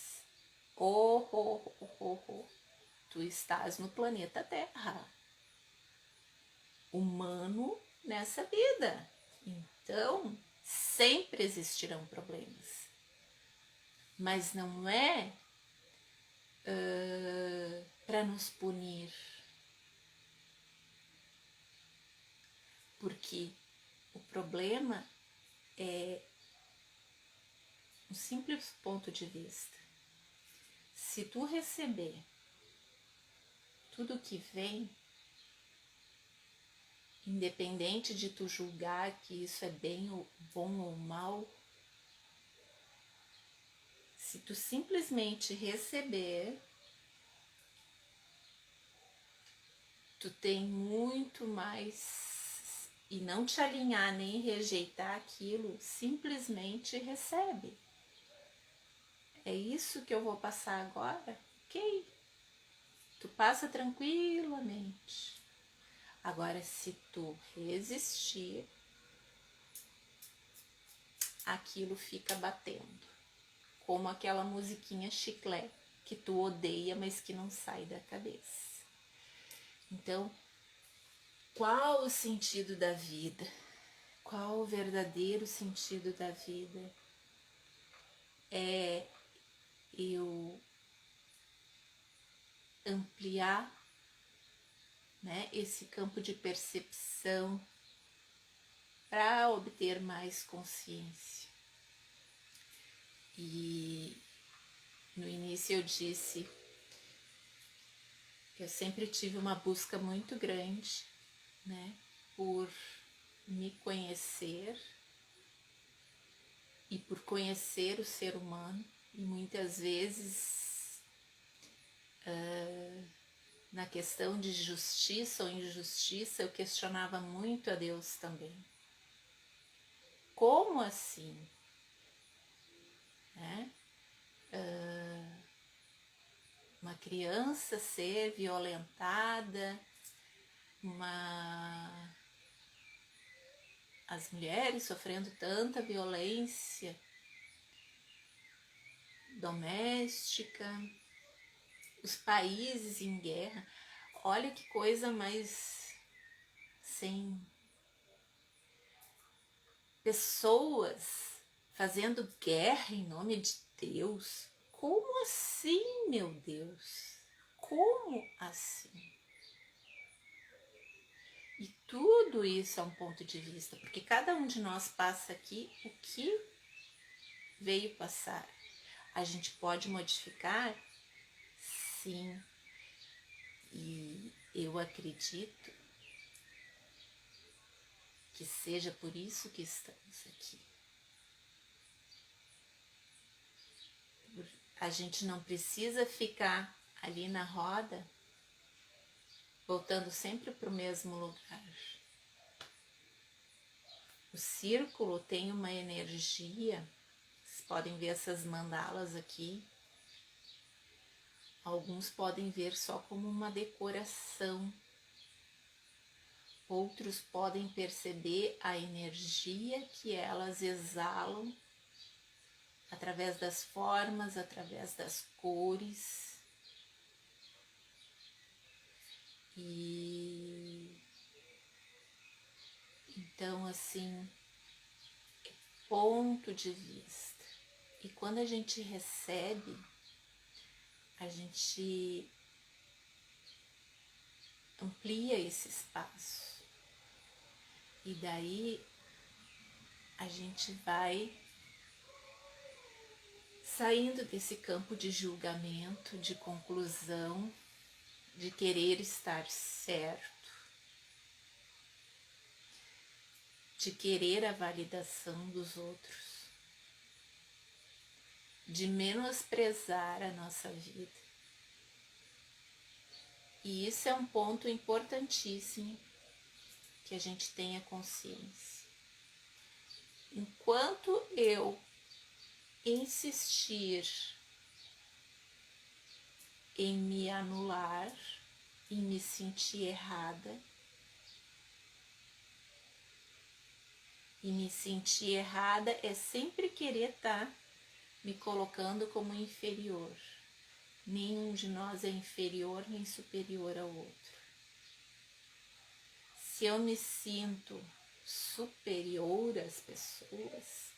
Tu estás no planeta Terra, humano nessa vida. Então, sempre existirão problemas. Mas não é para nos punir. Porque o problema é um simples ponto de vista. Se tu receber tudo que vem, independente de tu julgar que isso é bom ou mal, se tu simplesmente receber, tu tem muito mais, e não te alinhar nem rejeitar aquilo, simplesmente recebe. É isso que eu vou passar agora? Ok. Tu passa tranquilamente. Agora, se tu resistir, aquilo fica batendo. Como aquela musiquinha chiclete que tu odeia, mas que não sai da cabeça. Então, qual o sentido da vida? Qual o verdadeiro sentido da vida? É eu ampliar, né, esse campo de percepção para obter mais consciência. E no início eu disse que eu sempre tive uma busca muito grande, né, por me conhecer e por conhecer o ser humano, e muitas vezes na questão de justiça ou injustiça eu questionava muito a Deus também. Como assim? Né? Uma criança ser violentada, as mulheres sofrendo tanta violência doméstica, os países em guerra. Olha que coisa mais sem pessoas fazendo guerra em nome de Deus. Como assim, meu Deus? Como assim? E tudo isso é um ponto de vista, porque cada um de nós passa aqui o que veio passar. A gente pode modificar? Sim. E eu acredito que seja por isso que estamos aqui. A gente não precisa ficar ali na roda, voltando sempre para o mesmo lugar. O círculo tem uma energia, vocês podem ver essas mandalas aqui. Alguns podem ver só como uma decoração. Outros podem perceber a energia que elas exalam através das formas, através das cores. E então, assim, ponto de vista. E quando a gente recebe, a gente amplia esse espaço. E daí a gente vai saindo desse campo de julgamento, de conclusão, de querer estar certo, de querer a validação dos outros, de menosprezar a nossa vida. E isso é um ponto importantíssimo que a gente tenha consciência. Enquanto eu insistir em me anular, em me sentir errada, e me sentir errada é sempre querer estar me colocando como inferior. Nenhum de nós é inferior nem superior ao outro. Se eu me sinto superior às pessoas,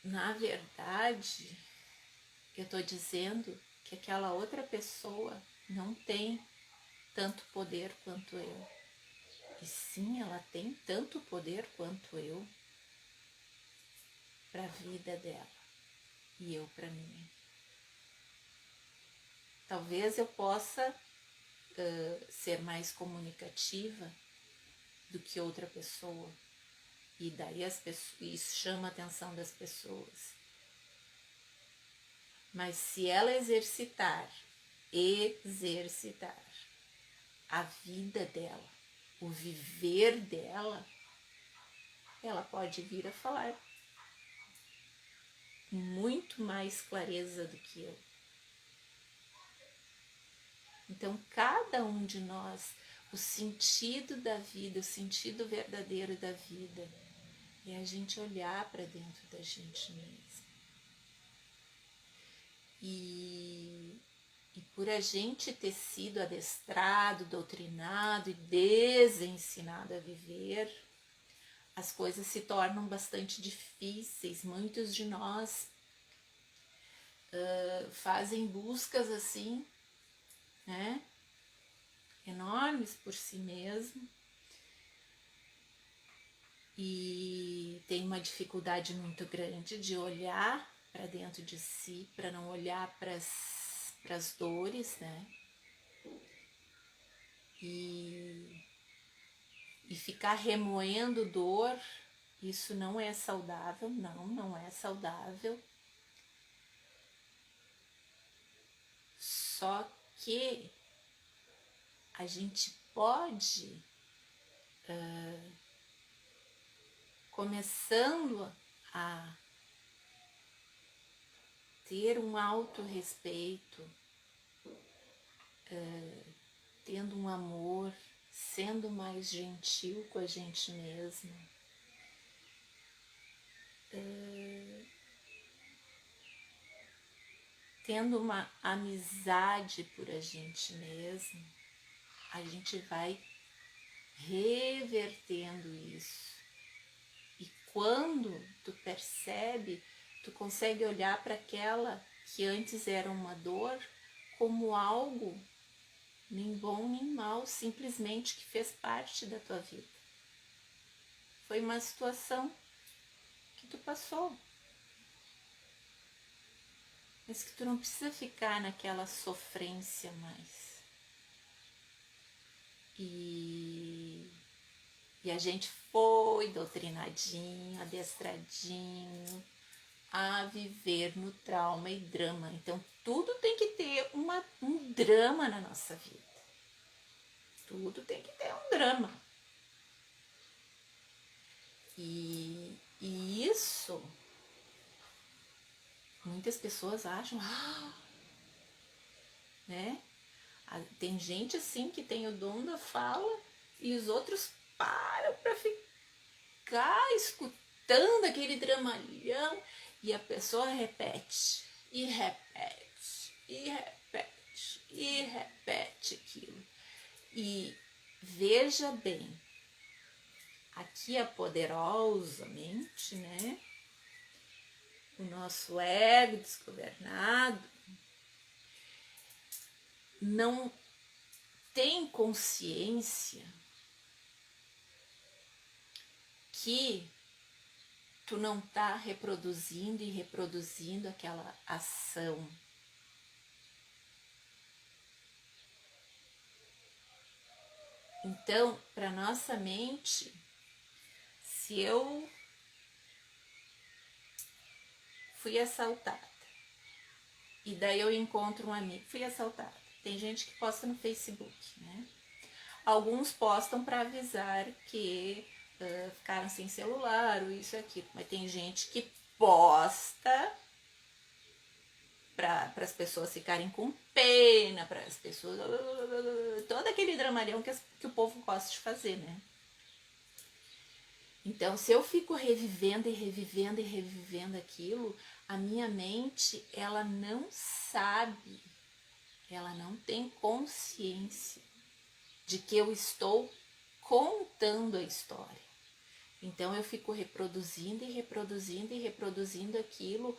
na verdade, eu estou dizendo que aquela outra pessoa não tem tanto poder quanto eu. E sim, ela tem tanto poder quanto eu para a vida dela e eu para mim. Talvez eu possa ser mais comunicativa do que outra pessoa, E daí isso chama a atenção das pessoas. Mas se ela exercitar a vida dela, o viver dela, ela pode vir a falar com muito mais clareza do que eu. Então, cada um de nós, o sentido da vida, o sentido verdadeiro da vida, é a gente olhar para dentro da gente mesmo. E por a gente ter sido adestrado, doutrinado e desensinado a viver, as coisas se tornam bastante difíceis. Muitos de nós fazem buscas assim, né, enormes por si mesmo, e tem uma dificuldade muito grande de olhar para dentro de si, para não olhar para as dores, né, e ficar remoendo dor. Isso não é saudável, não é saudável. Só que a gente pode, começando a ter um autorrespeito, tendo um amor, sendo mais gentil com a gente mesma, tendo uma amizade por a gente mesmo, a gente vai revertendo isso. E quando tu percebe, tu consegue olhar para aquela que antes era uma dor como algo nem bom nem mal, simplesmente que fez parte da tua vida. Foi uma situação que tu passou, mas que tu não precisa ficar naquela sofrência mais. E a gente foi doutrinadinho, adestradinho a viver no trauma e drama. Então tudo tem que ter um drama na nossa vida. Tudo tem que ter um drama. E isso muitas pessoas acham, né? Tem gente assim que tem o dom da fala e os outros param para ficar escutando aquele dramalhão e a pessoa repete e repete e repete e repete aquilo. E veja bem, aqui a poderosa mente, né? O nosso ego desgovernado não tem consciência que tu não tá reproduzindo e reproduzindo aquela ação. Então, para nossa mente, se eu fui assaltada e daí eu encontro um amigo, fui assaltada. Tem gente que posta no Facebook, né? Alguns postam para avisar que ficaram sem celular ou isso e aquilo, mas tem gente que posta para as pessoas ficarem com pena, para as pessoas, todo aquele dramalhão que o povo gosta de fazer, né? Então, se eu fico revivendo e revivendo e revivendo aquilo, a minha mente, ela não sabe, ela não tem consciência de que eu estou contando a história. Então, eu fico reproduzindo e reproduzindo e reproduzindo aquilo,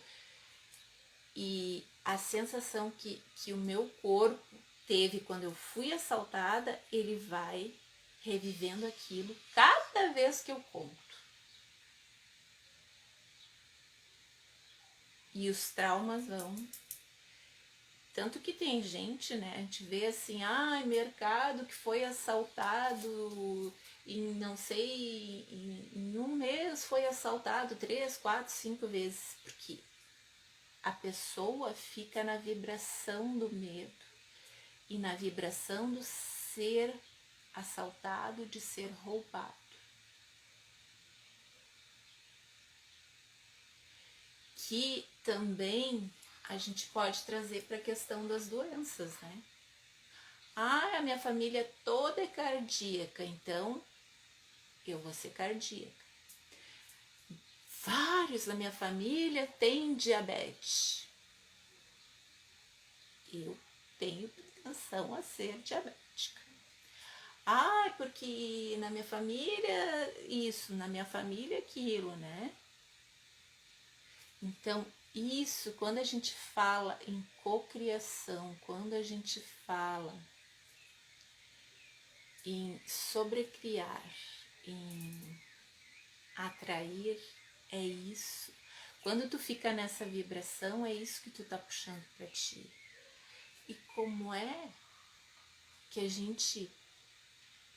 e a sensação que o meu corpo teve quando eu fui assaltada, ele vai revivendo aquilo cada vez que eu conto. E os traumas vão Tanto que tem gente, né, a gente vê assim, mercado que foi assaltado em não sei, em um mês foi assaltado 3, 4, 5 vezes, porque a pessoa fica na vibração do medo e na vibração do ser assaltado, de ser roubado. Que também a gente pode trazer para a questão das doenças, né? A minha família toda é cardíaca, então eu vou ser cardíaca. Vários da minha família têm diabetes. Eu tenho pretensão a ser diabética. Porque na minha família isso, na minha família aquilo, né? Então, isso, quando a gente fala em cocriação, quando a gente fala em sobrecriar, em atrair, é isso. Quando tu fica nessa vibração, é isso que tu tá puxando para ti. E como é que a gente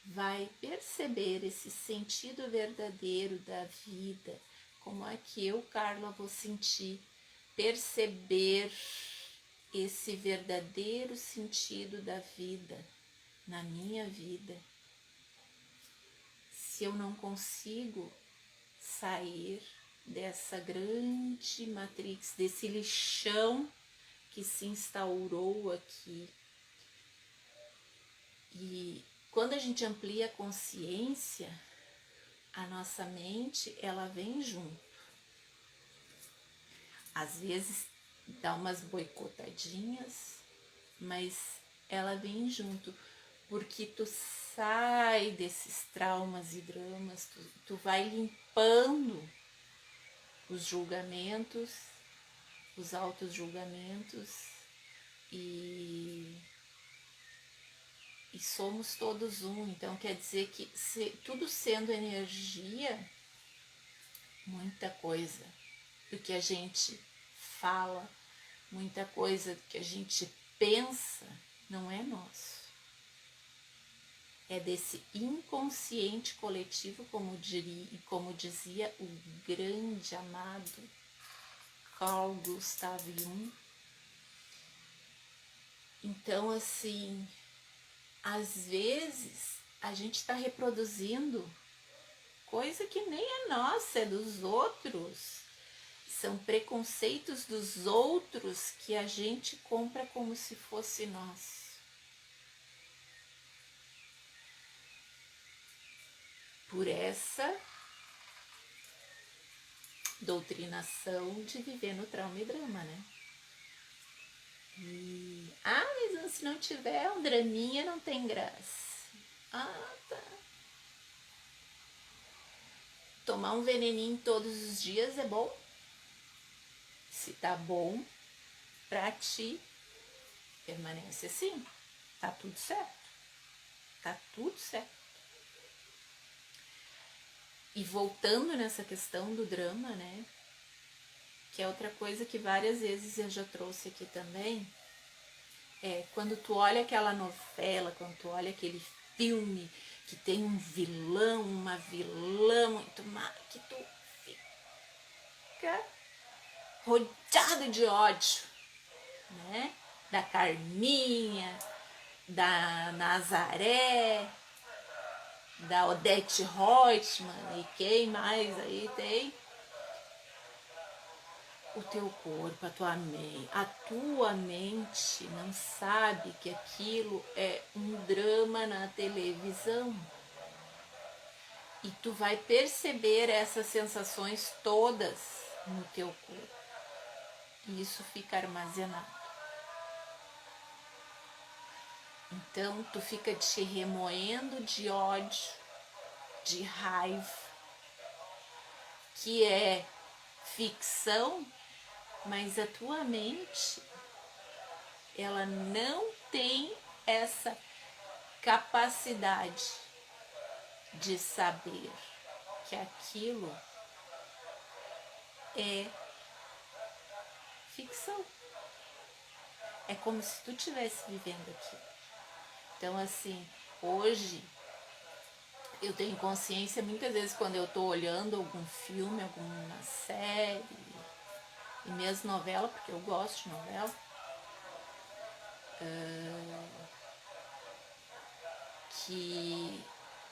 vai perceber esse sentido verdadeiro da vida? Como é que eu, Carla, vou sentir, perceber esse verdadeiro sentido da vida na minha vida, se eu não consigo sair dessa grande matrix, desse lixão que se instaurou aqui? E quando a gente amplia a consciência, a nossa mente, ela vem junto. Às vezes dá umas boicotadinhas, mas ela vem junto, porque tu sai desses traumas e dramas, tu vai limpando os julgamentos, os autos julgamentos, e somos todos um. Então quer dizer que tudo sendo energia, muita coisa do que a gente fala, muita coisa do que a gente pensa, não é nosso. É desse inconsciente coletivo, como dizia o grande amado Carl Gustav Jung. Então, assim, às vezes a gente está reproduzindo coisa que nem é nossa, é dos outros. São preconceitos dos outros que a gente compra como se fosse nosso. Por essa doutrinação de viver no trauma e drama, né? Mas se não tiver um draminha, não tem graça. Tá. Tomar um veneninho todos os dias é bom? Se tá bom pra ti, permanece assim. Tá tudo certo. Tá tudo certo. E voltando nessa questão do drama, né? Que é outra coisa que várias vezes eu já trouxe aqui também. É quando tu olha aquela novela, quando tu olha aquele filme que tem um vilão, uma vilã muito má, que tu fica rodeado de ódio, né? Da Carminha, da Nazaré, da Odete Roitman e quem mais aí tem? O teu corpo, a tua mente não sabe que aquilo é um drama na televisão. E tu vai perceber essas sensações todas no teu corpo. E isso fica armazenado. Então tu fica te remoendo de ódio, de raiva, que é ficção, mas a tua mente, ela não tem essa capacidade de saber que aquilo é ficção. É como se tu estivesse vivendo aquilo. Então, assim, hoje eu tenho consciência muitas vezes quando eu tô olhando algum filme, alguma série, e mesmo novela, porque eu gosto de novela, que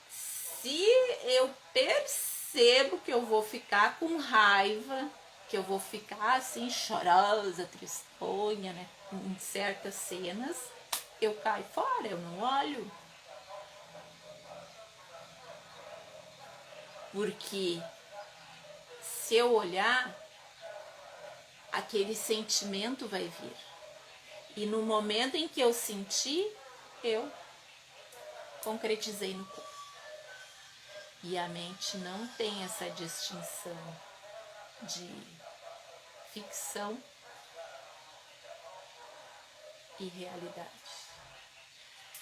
se eu percebo que eu vou ficar com raiva, que eu vou ficar assim chorosa, tristonha, né, em certas cenas, eu caio fora, eu não olho. Porque se eu olhar, aquele sentimento vai vir. E no momento em que eu senti, eu concretizei no corpo. E a mente não tem essa distinção de ficção e realidade.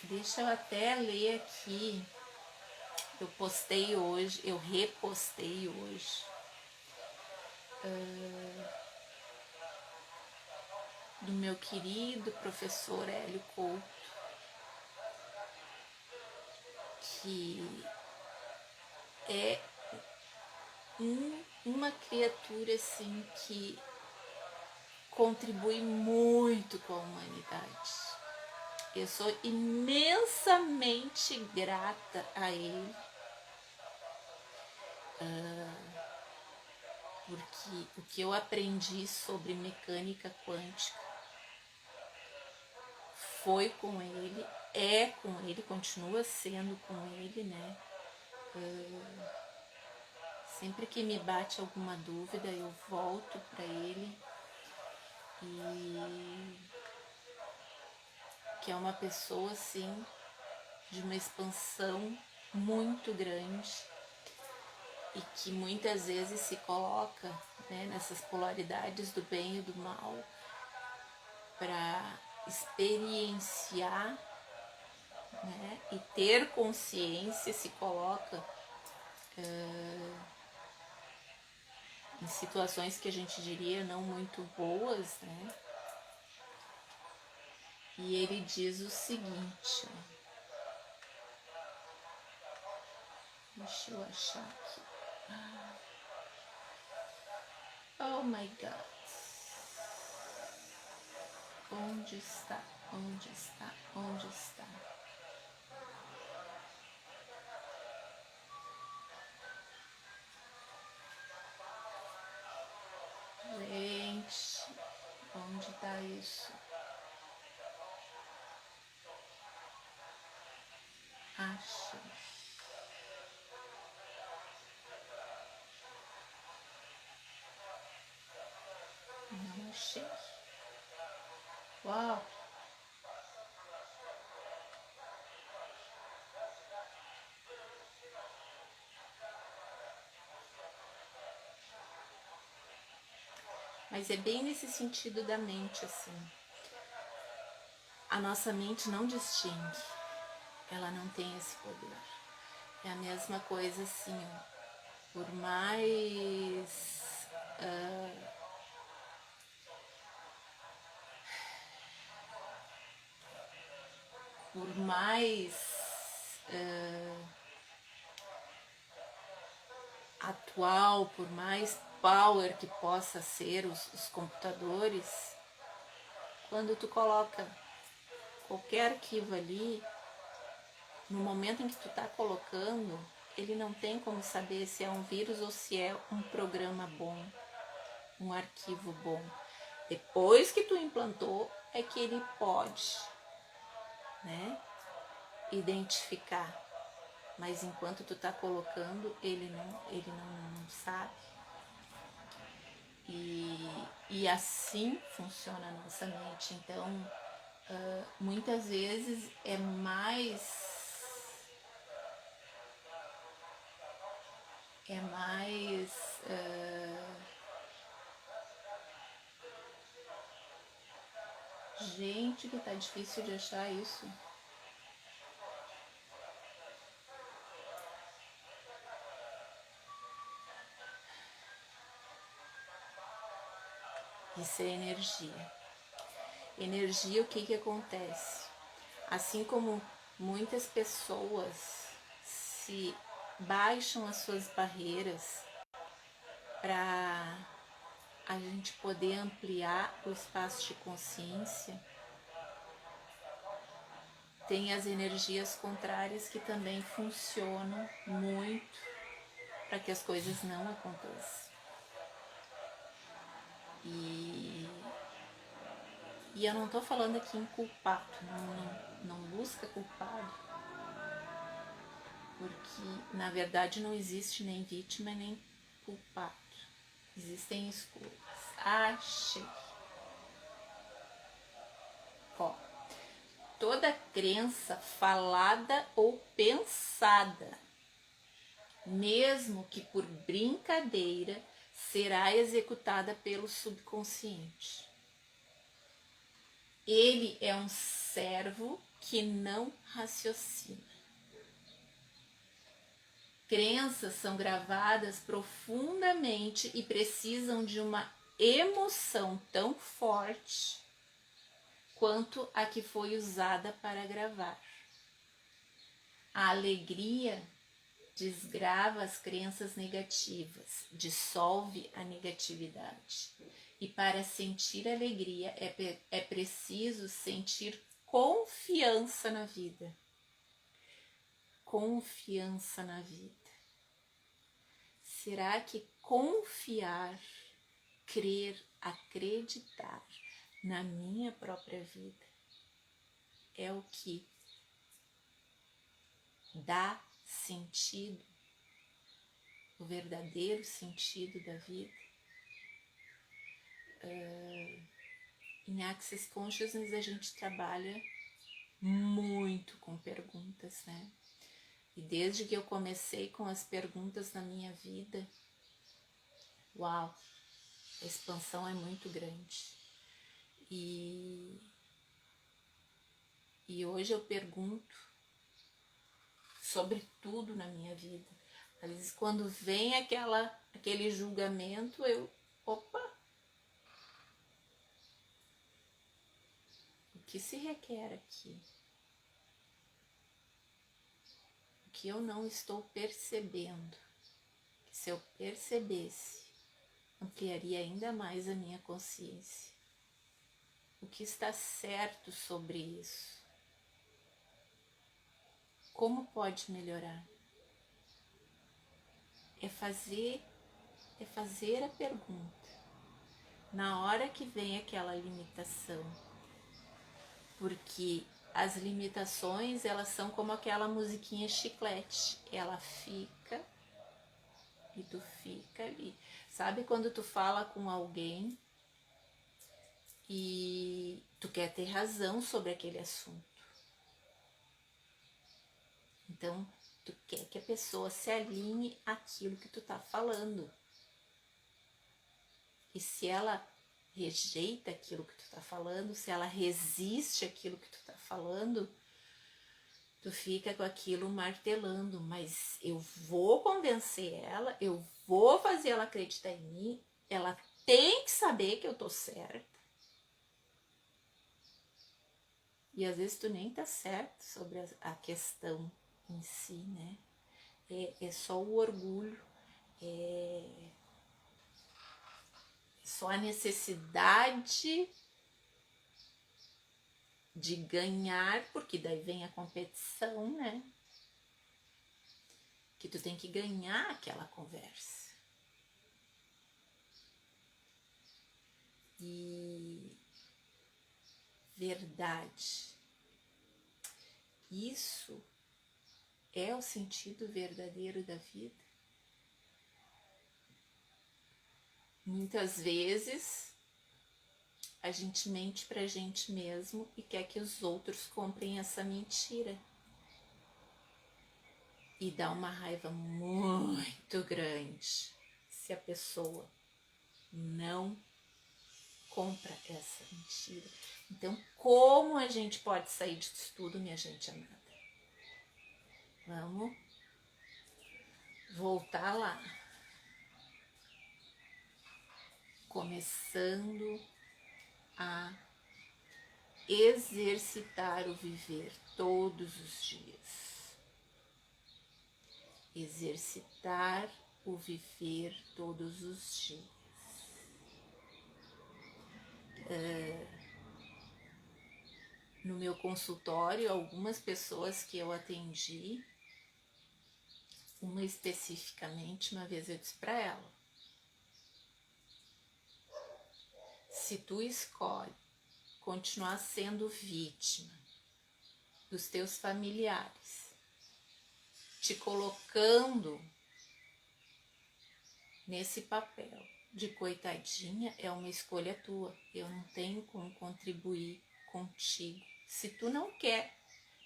Deixa eu até ler aqui. Eu postei hoje, eu repostei hoje. Do meu querido professor Hélio Couto, que é uma criatura assim que contribui muito com a humanidade. Eu sou imensamente grata a ele, porque o que eu aprendi sobre mecânica quântica foi com ele, é com ele, continua sendo com ele, né? Sempre que me bate alguma dúvida, eu volto para ele, e que é uma pessoa assim de uma expansão muito grande e que muitas vezes se coloca, né, nessas polaridades do bem e do mal para experienciar, né, e ter consciência, se coloca em situações que a gente diria não muito boas, né? E ele diz o seguinte, deixa eu achar aqui. Oh my God. Onde está? Onde está? Onde está? Gente, onde está isso? Acha. Não achei. Uau! Mas é bem nesse sentido da mente, assim. A nossa mente não distingue. Ela não tem esse poder. É a mesma coisa assim, ó. Por mais por mais atual, por mais power que possa ser os computadores, quando tu coloca qualquer arquivo ali, no momento em que tu tá colocando, ele não tem como saber se é um vírus ou se é um programa bom, um arquivo bom. Depois que tu implantou, é que ele pode, né, identificar. Mas enquanto tu tá colocando, ele não sabe. E assim funciona a nossa mente. Então, muitas vezes é mais gente, que tá difícil de achar isso. Isso é energia. Energia, o que que acontece? Assim como muitas pessoas se baixam as suas barreiras para a gente poder ampliar o espaço de consciência, tem as energias contrárias que também funcionam muito para que as coisas não aconteçam. E eu não estou falando aqui em culpado, não busca culpado, porque na verdade não existe nem vítima nem culpado, existem escolhas. Achei. Ó, toda crença falada ou pensada, mesmo que por brincadeira, será executada pelo subconsciente. Ele é um servo que não raciocina. Crenças são gravadas profundamente e precisam de uma emoção tão forte quanto a que foi usada para gravar. A alegria desgrava as crenças negativas, dissolve a negatividade. E para sentir alegria é preciso sentir confiança na vida. Confiança na vida. Será que confiar, crer, acreditar na minha própria vida é o que dá sentido, o verdadeiro sentido da vida? Em Access Consciousness a gente trabalha muito com perguntas, né? E desde que eu comecei com as perguntas na minha vida, uau, a expansão é muito grande. E hoje eu pergunto sobre tudo na minha vida. Às vezes quando vem aquele julgamento, opa, o que se requer aqui? O que eu não estou percebendo? Que se eu percebesse, ampliaria ainda mais a minha consciência. O que está certo sobre isso? Como pode melhorar? É fazer a pergunta. Na hora que vem aquela limitação, porque as limitações, elas são como aquela musiquinha chiclete, ela fica e tu fica ali. Sabe quando tu fala com alguém e tu quer ter razão sobre aquele assunto? Então, tu quer que a pessoa se alinhe àquilo que tu tá falando. E se ela rejeita aquilo que tu tá falando, se ela resiste àquilo que tu tá falando, tu fica com aquilo martelando, mas eu vou convencer ela, eu vou fazer ela acreditar em mim, ela tem que saber que eu tô certa. E às vezes tu nem tá certo sobre a questão em si, né? É só o orgulho, é só a necessidade de ganhar, porque daí vem a competição, né? Que tu tem que ganhar aquela conversa. E verdade. Isso é o sentido verdadeiro da vida? Muitas vezes a gente mente pra gente mesmo e quer que os outros comprem essa mentira. E dá uma raiva muito grande se a pessoa não compra essa mentira. Então, como a gente pode sair disso tudo, minha gente amada? Vamos voltar lá. Começando a exercitar o viver todos os dias. Exercitar o viver todos os dias. No meu consultório, algumas pessoas que eu atendi, uma especificamente, uma vez eu disse para ela: se tu escolhe continuar sendo vítima dos teus familiares, te colocando nesse papel de coitadinha, é uma escolha tua. Eu não tenho como contribuir contigo se tu não quer,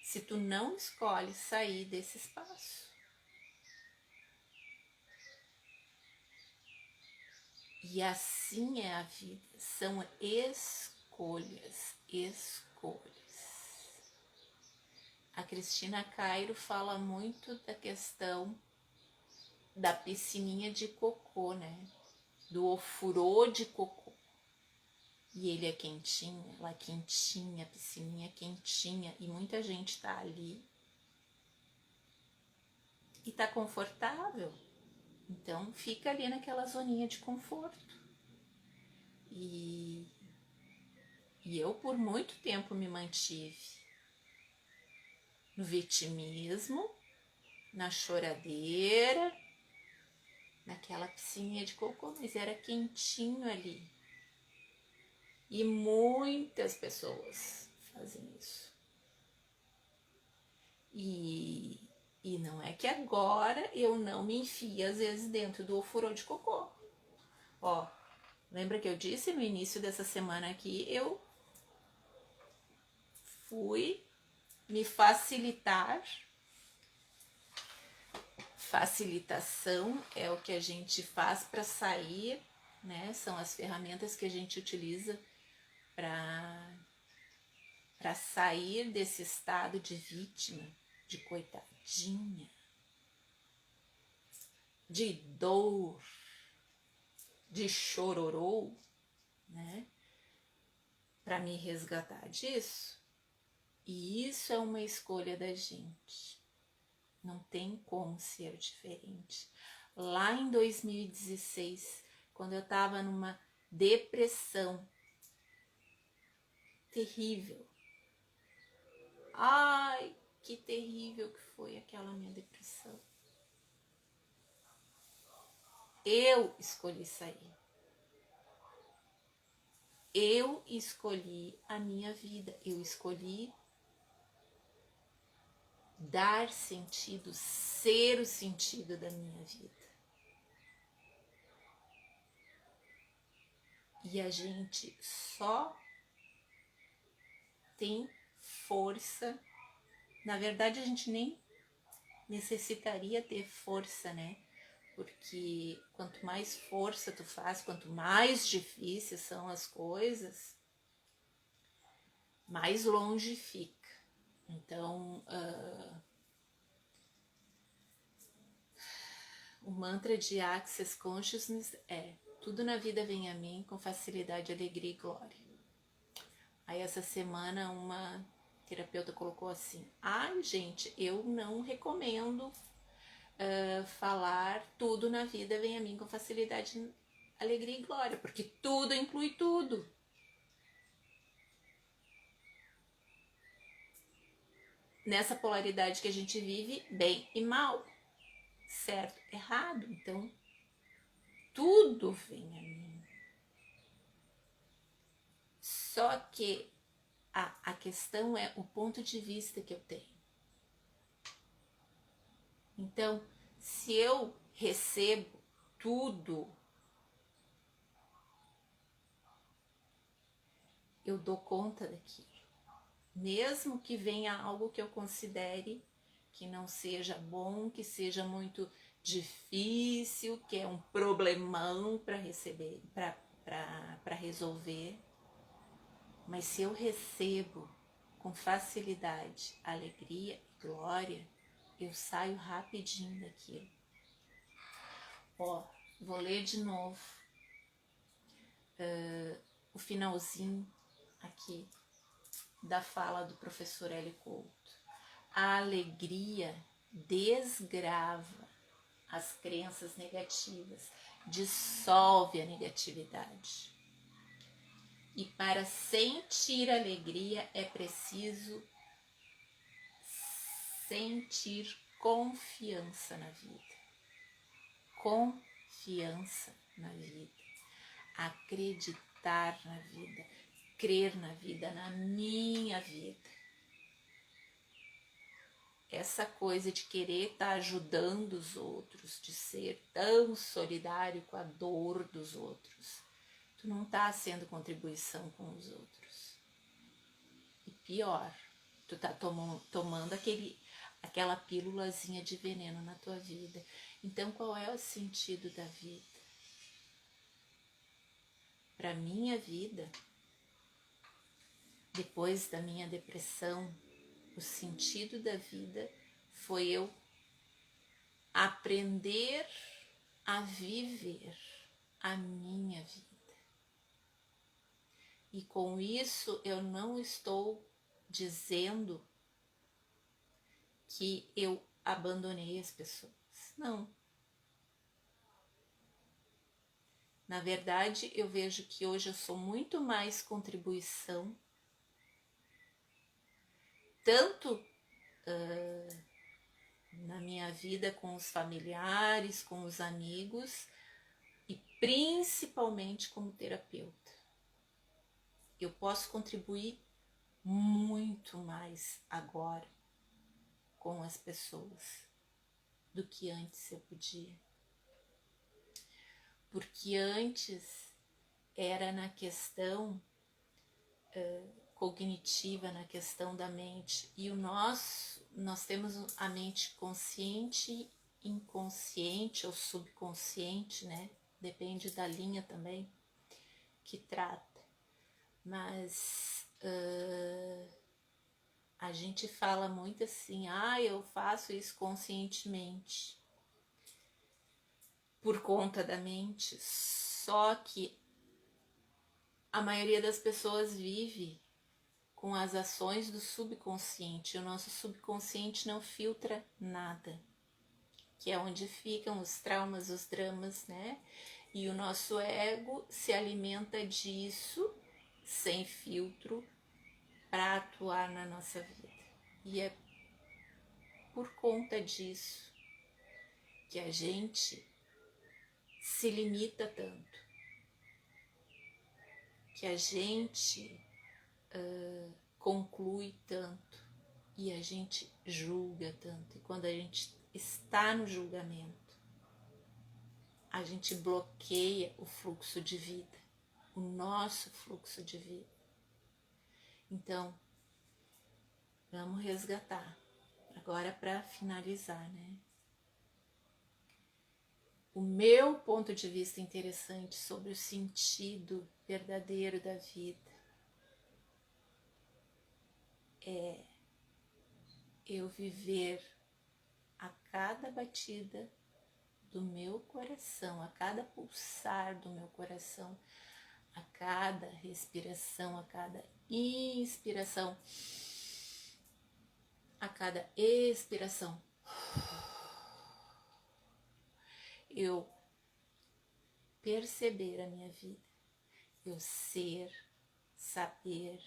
se tu não escolhe sair desse espaço. E assim é a vida, são escolhas, escolhas. A Cristina Cairo fala muito da questão da piscininha de cocô, né? Do ofurô de cocô. E ele é quentinho, ela é quentinha, a piscininha é quentinha, e muita gente tá ali e tá confortável. Então fica ali naquela zoninha de conforto. E eu por muito tempo me mantive no vitimismo, na choradeira, naquela piscininha de cocô, mas era quentinho ali. E muitas pessoas fazem isso. E não é que agora eu não me enfio às vezes dentro do ofurô de cocô. Ó, lembra que eu disse no início dessa semana aqui, eu fui me facilitar. Facilitação é o que a gente faz para sair, né? São as ferramentas que a gente utiliza para sair desse estado de vítima, de coitadinha, de dor, de chororô, né? Para me resgatar disso. E isso é uma escolha da gente. Não tem como ser diferente. Lá em 2016, quando eu estava numa depressão terrível. Ai, que terrível que foi aquela minha depressão. Eu escolhi sair. Eu escolhi a minha vida. Eu escolhi dar sentido, ser o sentido da minha vida. E a gente só tem força. Na verdade, a gente nem necessitaria ter força, né? Porque quanto mais força tu faz, quanto mais difíceis são as coisas, mais longe fica. Então, o mantra de Access Consciousness é: tudo na vida vem a mim com facilidade, alegria e glória. Aí essa semana uma terapeuta colocou assim: ai gente, eu não recomendo falar tudo na vida vem a mim com facilidade, alegria e glória, porque tudo inclui tudo. Nessa polaridade que a gente vive, bem e mal, certo, errado, então tudo vem a mim. Só que a questão é o ponto de vista que eu tenho. Então, se eu recebo tudo, eu dou conta daquilo. Mesmo que venha algo que eu considere que não seja bom, que seja muito difícil, que é um problemão para receber, para resolver. Mas se eu recebo com facilidade, alegria e glória, eu saio rapidinho daquilo. Ó, vou ler de novo o finalzinho aqui da fala do professor Hélio Couto. A alegria desgrava as crenças negativas, dissolve a negatividade. E para sentir alegria é preciso sentir confiança na vida. Confiança na vida. Acreditar na vida. Crer na vida, na minha vida. Essa coisa de querer estar ajudando os outros, de ser tão solidário com a dor dos outros. Tu não está sendo contribuição com os outros. E pior, tu tá tomando aquela pílulazinha de veneno na tua vida. Então, qual é o sentido da vida? Para minha vida, depois da minha depressão, o sentido da vida foi eu aprender a viver a minha vida. E com isso eu não estou dizendo que eu abandonei as pessoas. Não. Na verdade, eu vejo que hoje eu sou muito mais contribuição, tanto na minha vida com os familiares, com os amigos e principalmente como terapeuta. Eu posso contribuir muito mais agora com as pessoas do que antes eu podia. Porque antes era na questão cognitiva, na questão da mente. E nós temos a mente consciente, inconsciente ou subconsciente, né? Depende da linha também que trata. Mas a gente fala muito assim, eu faço isso conscientemente por conta da mente, só que a maioria das pessoas vive com as ações do subconsciente. O nosso subconsciente não filtra nada, que é onde ficam os traumas, os dramas, né? E o nosso ego se alimenta disso sem filtro para atuar na nossa vida. E é por conta disso que a gente se limita tanto, que a gente conclui tanto e a gente julga tanto. E quando a gente está no julgamento, a gente bloqueia o fluxo de vida, o nosso fluxo de vida. Então, vamos resgatar. Agora, para finalizar, né? O meu ponto de vista interessante sobre o sentido verdadeiro da vida é eu viver a cada batida do meu coração, a cada pulsar do meu coração, a cada respiração, a cada inspiração, a cada expiração, eu perceber a minha vida, eu ser, saber,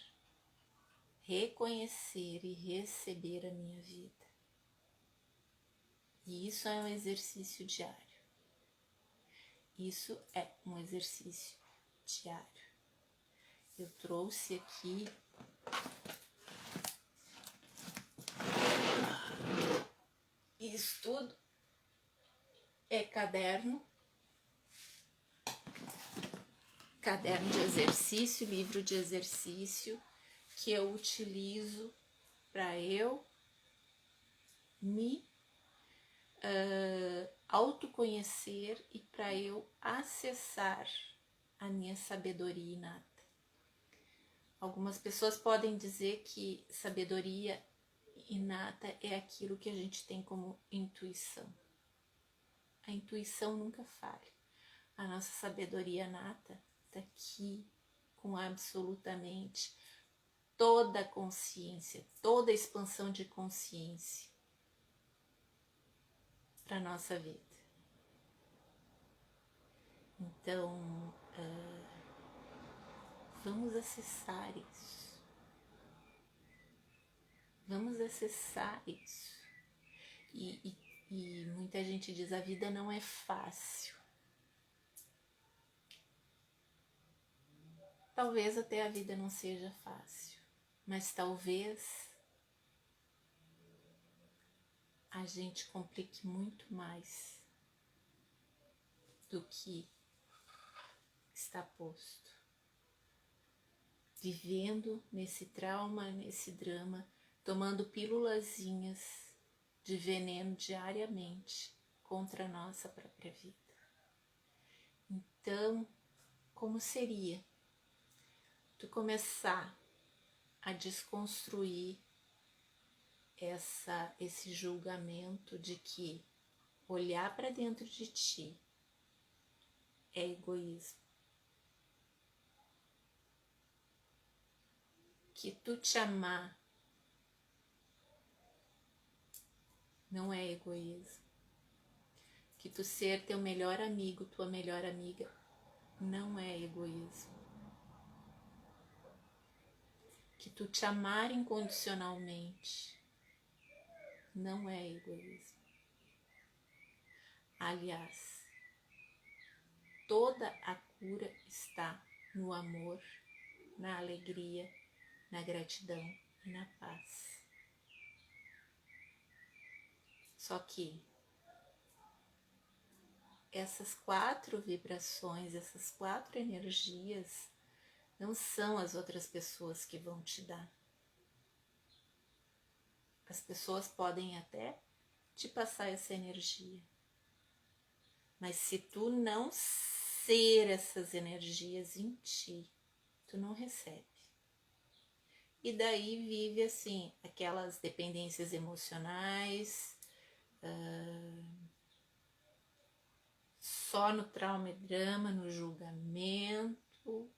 reconhecer e receber a minha vida. E isso é um exercício diário. Isso é um exercício diário. Eu trouxe aqui isso tudo é caderno de exercício, livro de exercício que eu utilizo para eu me autoconhecer e para eu acessar a minha sabedoria inata. Algumas pessoas podem dizer que sabedoria inata é aquilo que a gente tem como intuição. A intuição nunca falha. A nossa sabedoria inata está aqui com absolutamente toda a consciência, toda a expansão de consciência para a nossa vida. Então, vamos acessar isso. Vamos acessar isso. E muita gente diz, a vida não é fácil. Talvez até a vida não seja fácil, mas talvez a gente complique muito mais do que está posto. Vivendo nesse trauma, nesse drama, tomando pílulazinhas de veneno diariamente contra a nossa própria vida. Então, como seria tu começar a desconstruir esse julgamento de que olhar para dentro de ti é egoísmo? Que tu te amar não é egoísmo. Que tu ser teu melhor amigo, tua melhor amiga, não é egoísmo. Que tu te amar incondicionalmente não é egoísmo. Aliás, toda a cura está no amor, na alegria, na gratidão e na paz. Só que essas 4 vibrações, essas 4 energias não são as outras pessoas que vão te dar. As pessoas podem até te passar essa energia, mas se tu não ser essas energias em ti, tu não recebe. E daí vive assim, aquelas dependências emocionais, só no trauma e drama, no julgamento,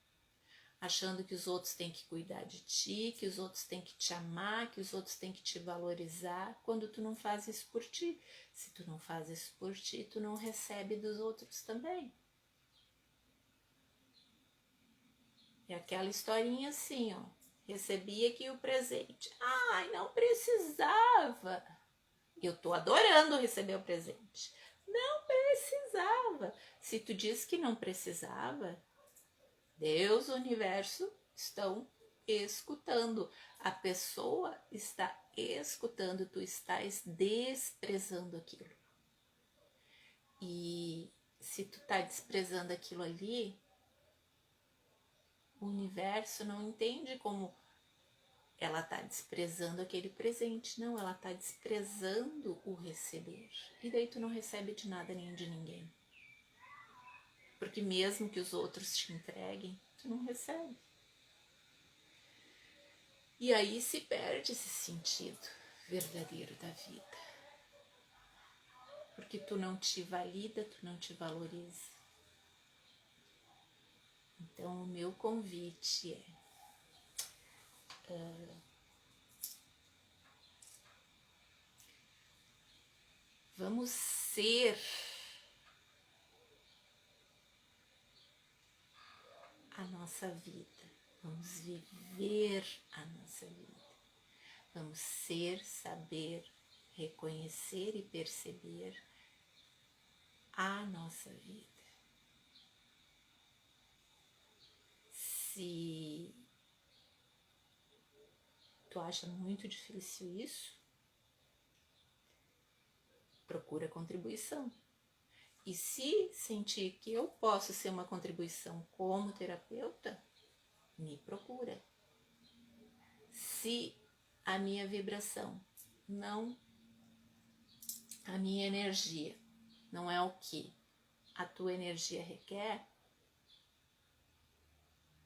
achando que os outros têm que cuidar de ti, que os outros têm que te amar, que os outros têm que te valorizar, quando tu não faz isso por ti. Se tu não faz isso por ti, tu não recebe dos outros também. É aquela historinha assim, ó, recebi aqui o presente. Ai, não precisava. Eu tô adorando receber o presente. Não precisava. Se tu diz que não precisava, Deus, o universo estão escutando. A pessoa está escutando, tu estás desprezando aquilo. E se tu tá desprezando aquilo ali, o universo não entende como ela tá desprezando aquele presente. Não, ela tá desprezando o receber. E daí tu não recebe de nada nem de ninguém. Porque mesmo que os outros te entreguem, tu não recebe. E aí se perde esse sentido verdadeiro da vida. Porque tu não te valida, tu não te valoriza. Então o meu convite vamos ser a nossa vida, vamos viver a nossa vida, vamos ser, saber, reconhecer e perceber a nossa vida. Se tu acha muito difícil isso, procura contribuição. E se sentir que eu posso ser uma contribuição como terapeuta, me procura. Se a minha vibração não, a minha energia não é o que a tua energia requer,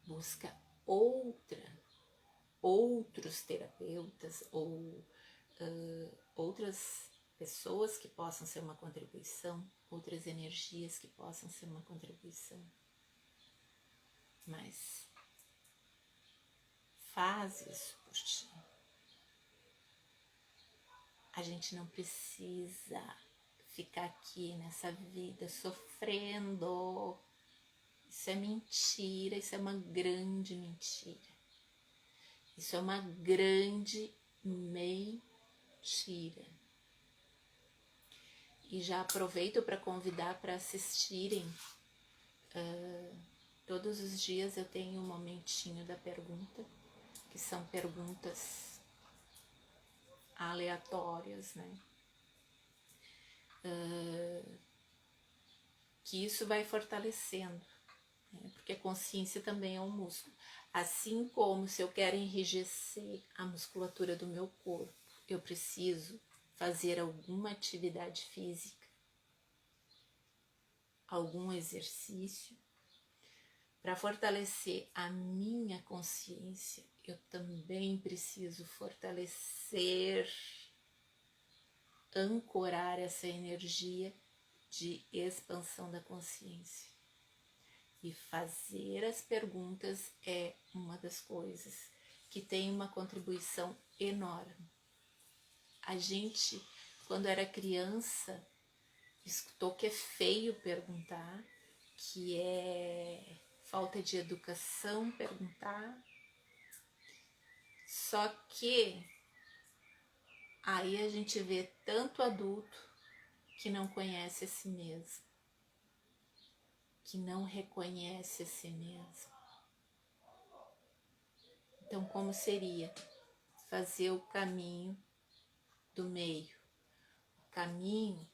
busca outros terapeutas ou outras pessoas que possam ser uma contribuição, outras energias que possam ser uma contribuição. Mas faz isso por ti. A gente não precisa ficar aqui nessa vida sofrendo. Isso é mentira, isso é uma grande mentira. Isso é uma grande mentira. E já aproveito para convidar para assistirem. Todos os dias eu tenho um momentinho da pergunta, que são perguntas aleatórias, né? Que isso vai fortalecendo, né? Porque a consciência também é um músculo. Assim como se eu quero enrijecer a musculatura do meu corpo, eu preciso fazer alguma atividade física, algum exercício. Para fortalecer a minha consciência, eu também preciso fortalecer, ancorar essa energia de expansão da consciência. E fazer as perguntas é uma das coisas que tem uma contribuição enorme. A gente, quando era criança, escutou que é feio perguntar, que é falta de educação perguntar. Só que aí a gente vê tanto adulto que não conhece a si mesmo, que não reconhece a si mesmo. Então, como seria fazer o caminho do meio, o caminho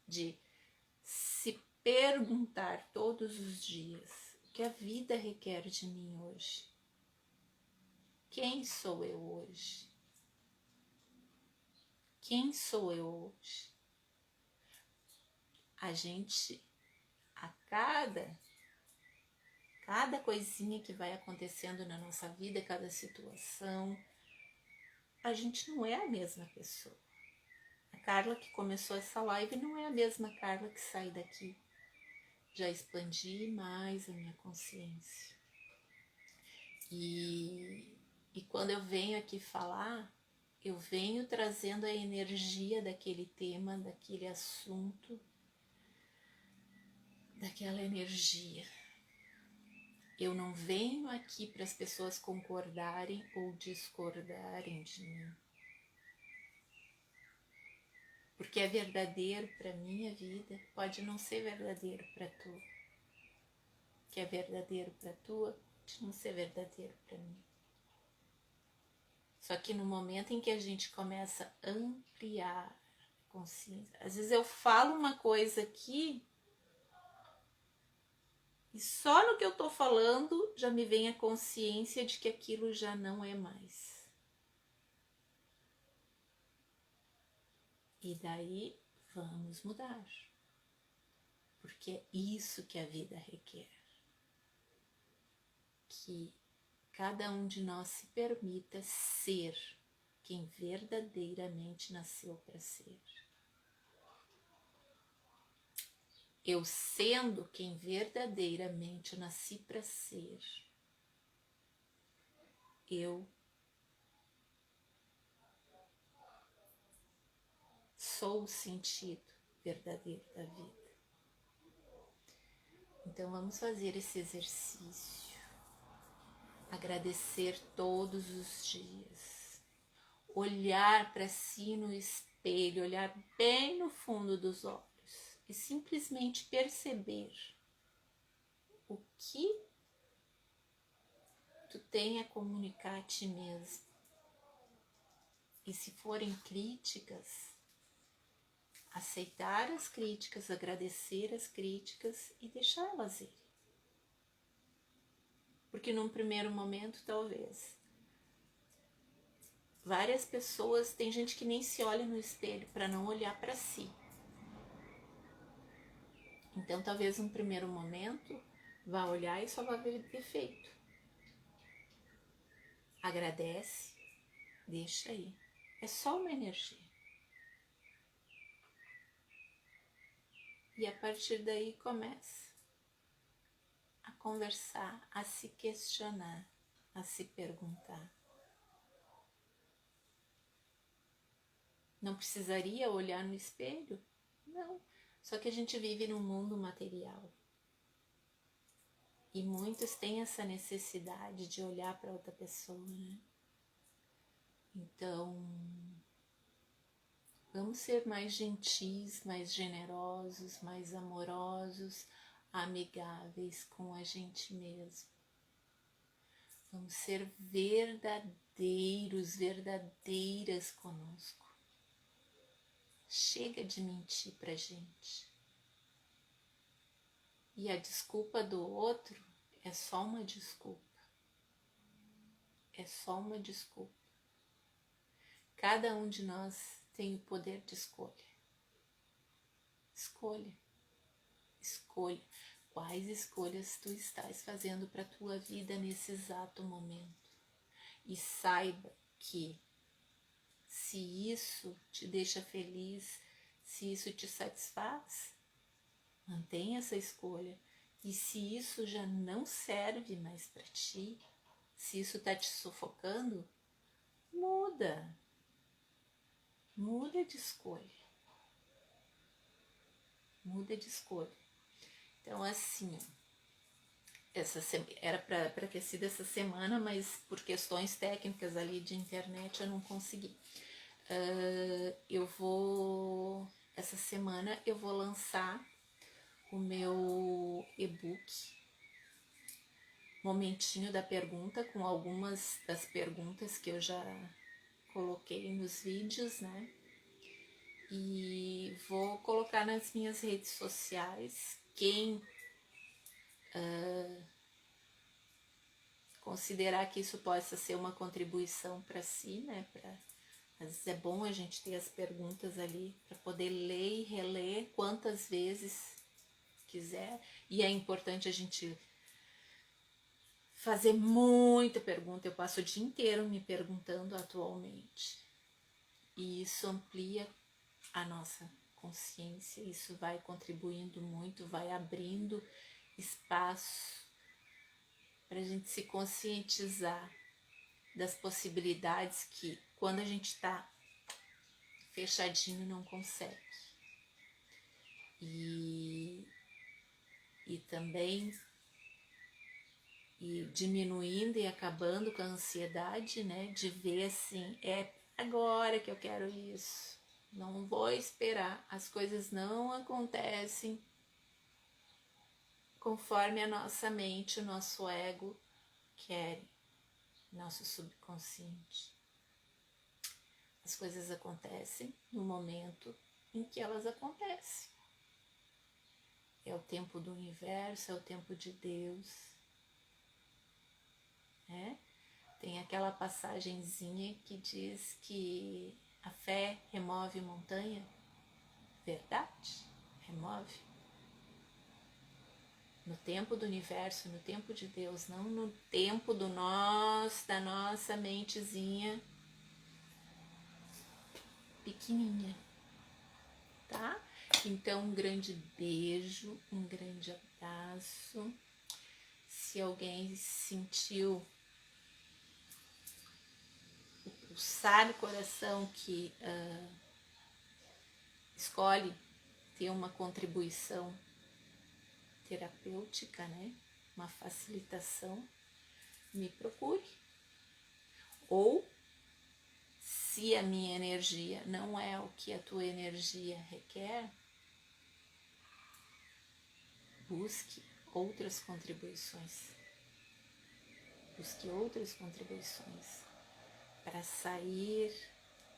de se perguntar todos os dias o que a vida requer de mim hoje? Quem sou eu hoje? Quem sou eu hoje? A gente, a cada coisinha que vai acontecendo na nossa vida, cada situação, a gente não é a mesma pessoa. A Carla que começou essa live não é a mesma Carla que sai daqui. Já expandi mais a minha consciência. E quando eu venho aqui falar, eu venho trazendo a energia daquele tema, daquele assunto, daquela energia. Eu não venho aqui para as pessoas concordarem ou discordarem de mim. Porque é verdadeiro para minha vida, pode não ser verdadeiro para tu. O que é verdadeiro para tua, pode não ser verdadeiro para mim. Só que no momento em que a gente começa a ampliar a consciência, às vezes eu falo uma coisa aqui e só no que eu tô falando já me vem a consciência de que aquilo já não é mais. E daí vamos mudar. Porque é isso que a vida requer. Que cada um de nós se permita ser quem verdadeiramente nasceu para ser. Eu sendo quem verdadeiramente nasci para ser, eu sou o sentido verdadeiro da vida. Então vamos fazer esse exercício, agradecer todos os dias, olhar para si no espelho, olhar bem no fundo dos olhos e simplesmente perceber o que tu tem a comunicar a ti mesmo. E se forem críticas, aceitar as críticas, agradecer as críticas e deixá-las ir. Porque num primeiro momento, talvez, várias pessoas, tem gente que nem se olha no espelho para não olhar para si. Então, talvez num primeiro momento, vá olhar e só vai ver defeito. Agradece, deixa aí. É só uma energia. E a partir daí começa a conversar, a se questionar. a se perguntar. Não precisaria olhar no espelho? Não. Só que a gente vive num mundo material. E muitos têm essa necessidade de olhar para outra pessoa, né? Então, vamos ser mais gentis, mais generosos, mais amorosos, amigáveis com a gente mesmo. Vamos ser verdadeiros, verdadeiras conosco. Chega de mentir pra gente. E a desculpa do outro é só uma desculpa. É só uma desculpa. Cada um de nós tem o poder de escolha. Escolha. Escolha. Quais escolhas tu estás fazendo para a tua vida nesse exato momento? E saiba que se isso te deixa feliz, se isso te satisfaz, mantenha essa escolha. E se isso já não serve mais para ti, se isso está te sufocando, muda. Muda de escolha. Muda de escolha. Então, assim, era para ter sido essa semana, mas por questões técnicas ali de internet eu não consegui. Essa semana eu vou lançar o meu e-book Momentinho da Pergunta, com algumas das perguntas que eu já coloquei nos vídeos, né? E vou colocar nas minhas redes sociais. Quem considerar que isso possa ser uma contribuição para si, né? Às vezes é bom a gente ter as perguntas ali para poder ler e reler quantas vezes quiser. E é importante a gente fazer muita pergunta. Eu passo o dia inteiro me perguntando atualmente. E isso amplia a nossa consciência, isso vai contribuindo muito, vai abrindo espaço para a gente se conscientizar das possibilidades que quando a gente está fechadinho não consegue. E também diminuindo e acabando com a ansiedade, né, de ver assim, é agora que eu quero isso, não vou esperar, as coisas não acontecem conforme a nossa mente, o nosso ego quer, nosso subconsciente. As coisas acontecem no momento em que elas acontecem. É o tempo do universo, é o tempo de Deus. Né? Tem aquela passagenzinha que diz que a fé remove montanha. Verdade? Remove. No tempo do universo, no tempo de Deus, não no tempo da nossa mentezinha pequenininha, tá? Então, um grande beijo, um grande abraço. Se alguém sentiu o pulsar do coração que escolhe ter uma contribuição terapêutica, né? Uma facilitação, me procure. Ou, se a minha energia não é o que a tua energia requer, busque outras contribuições. Busque outras contribuições para sair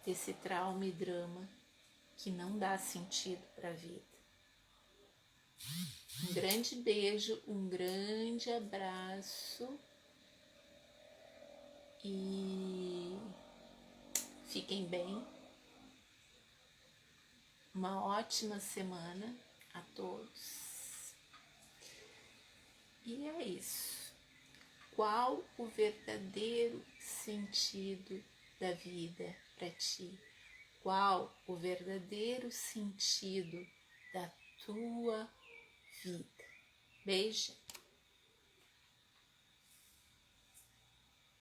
desse trauma e drama que não dá sentido para a vida. Um grande beijo, um grande abraço e fiquem bem. Uma ótima semana a todos. E é isso. Qual o verdadeiro sentido da vida para ti? Qual o verdadeiro sentido da tua vida? Beijo.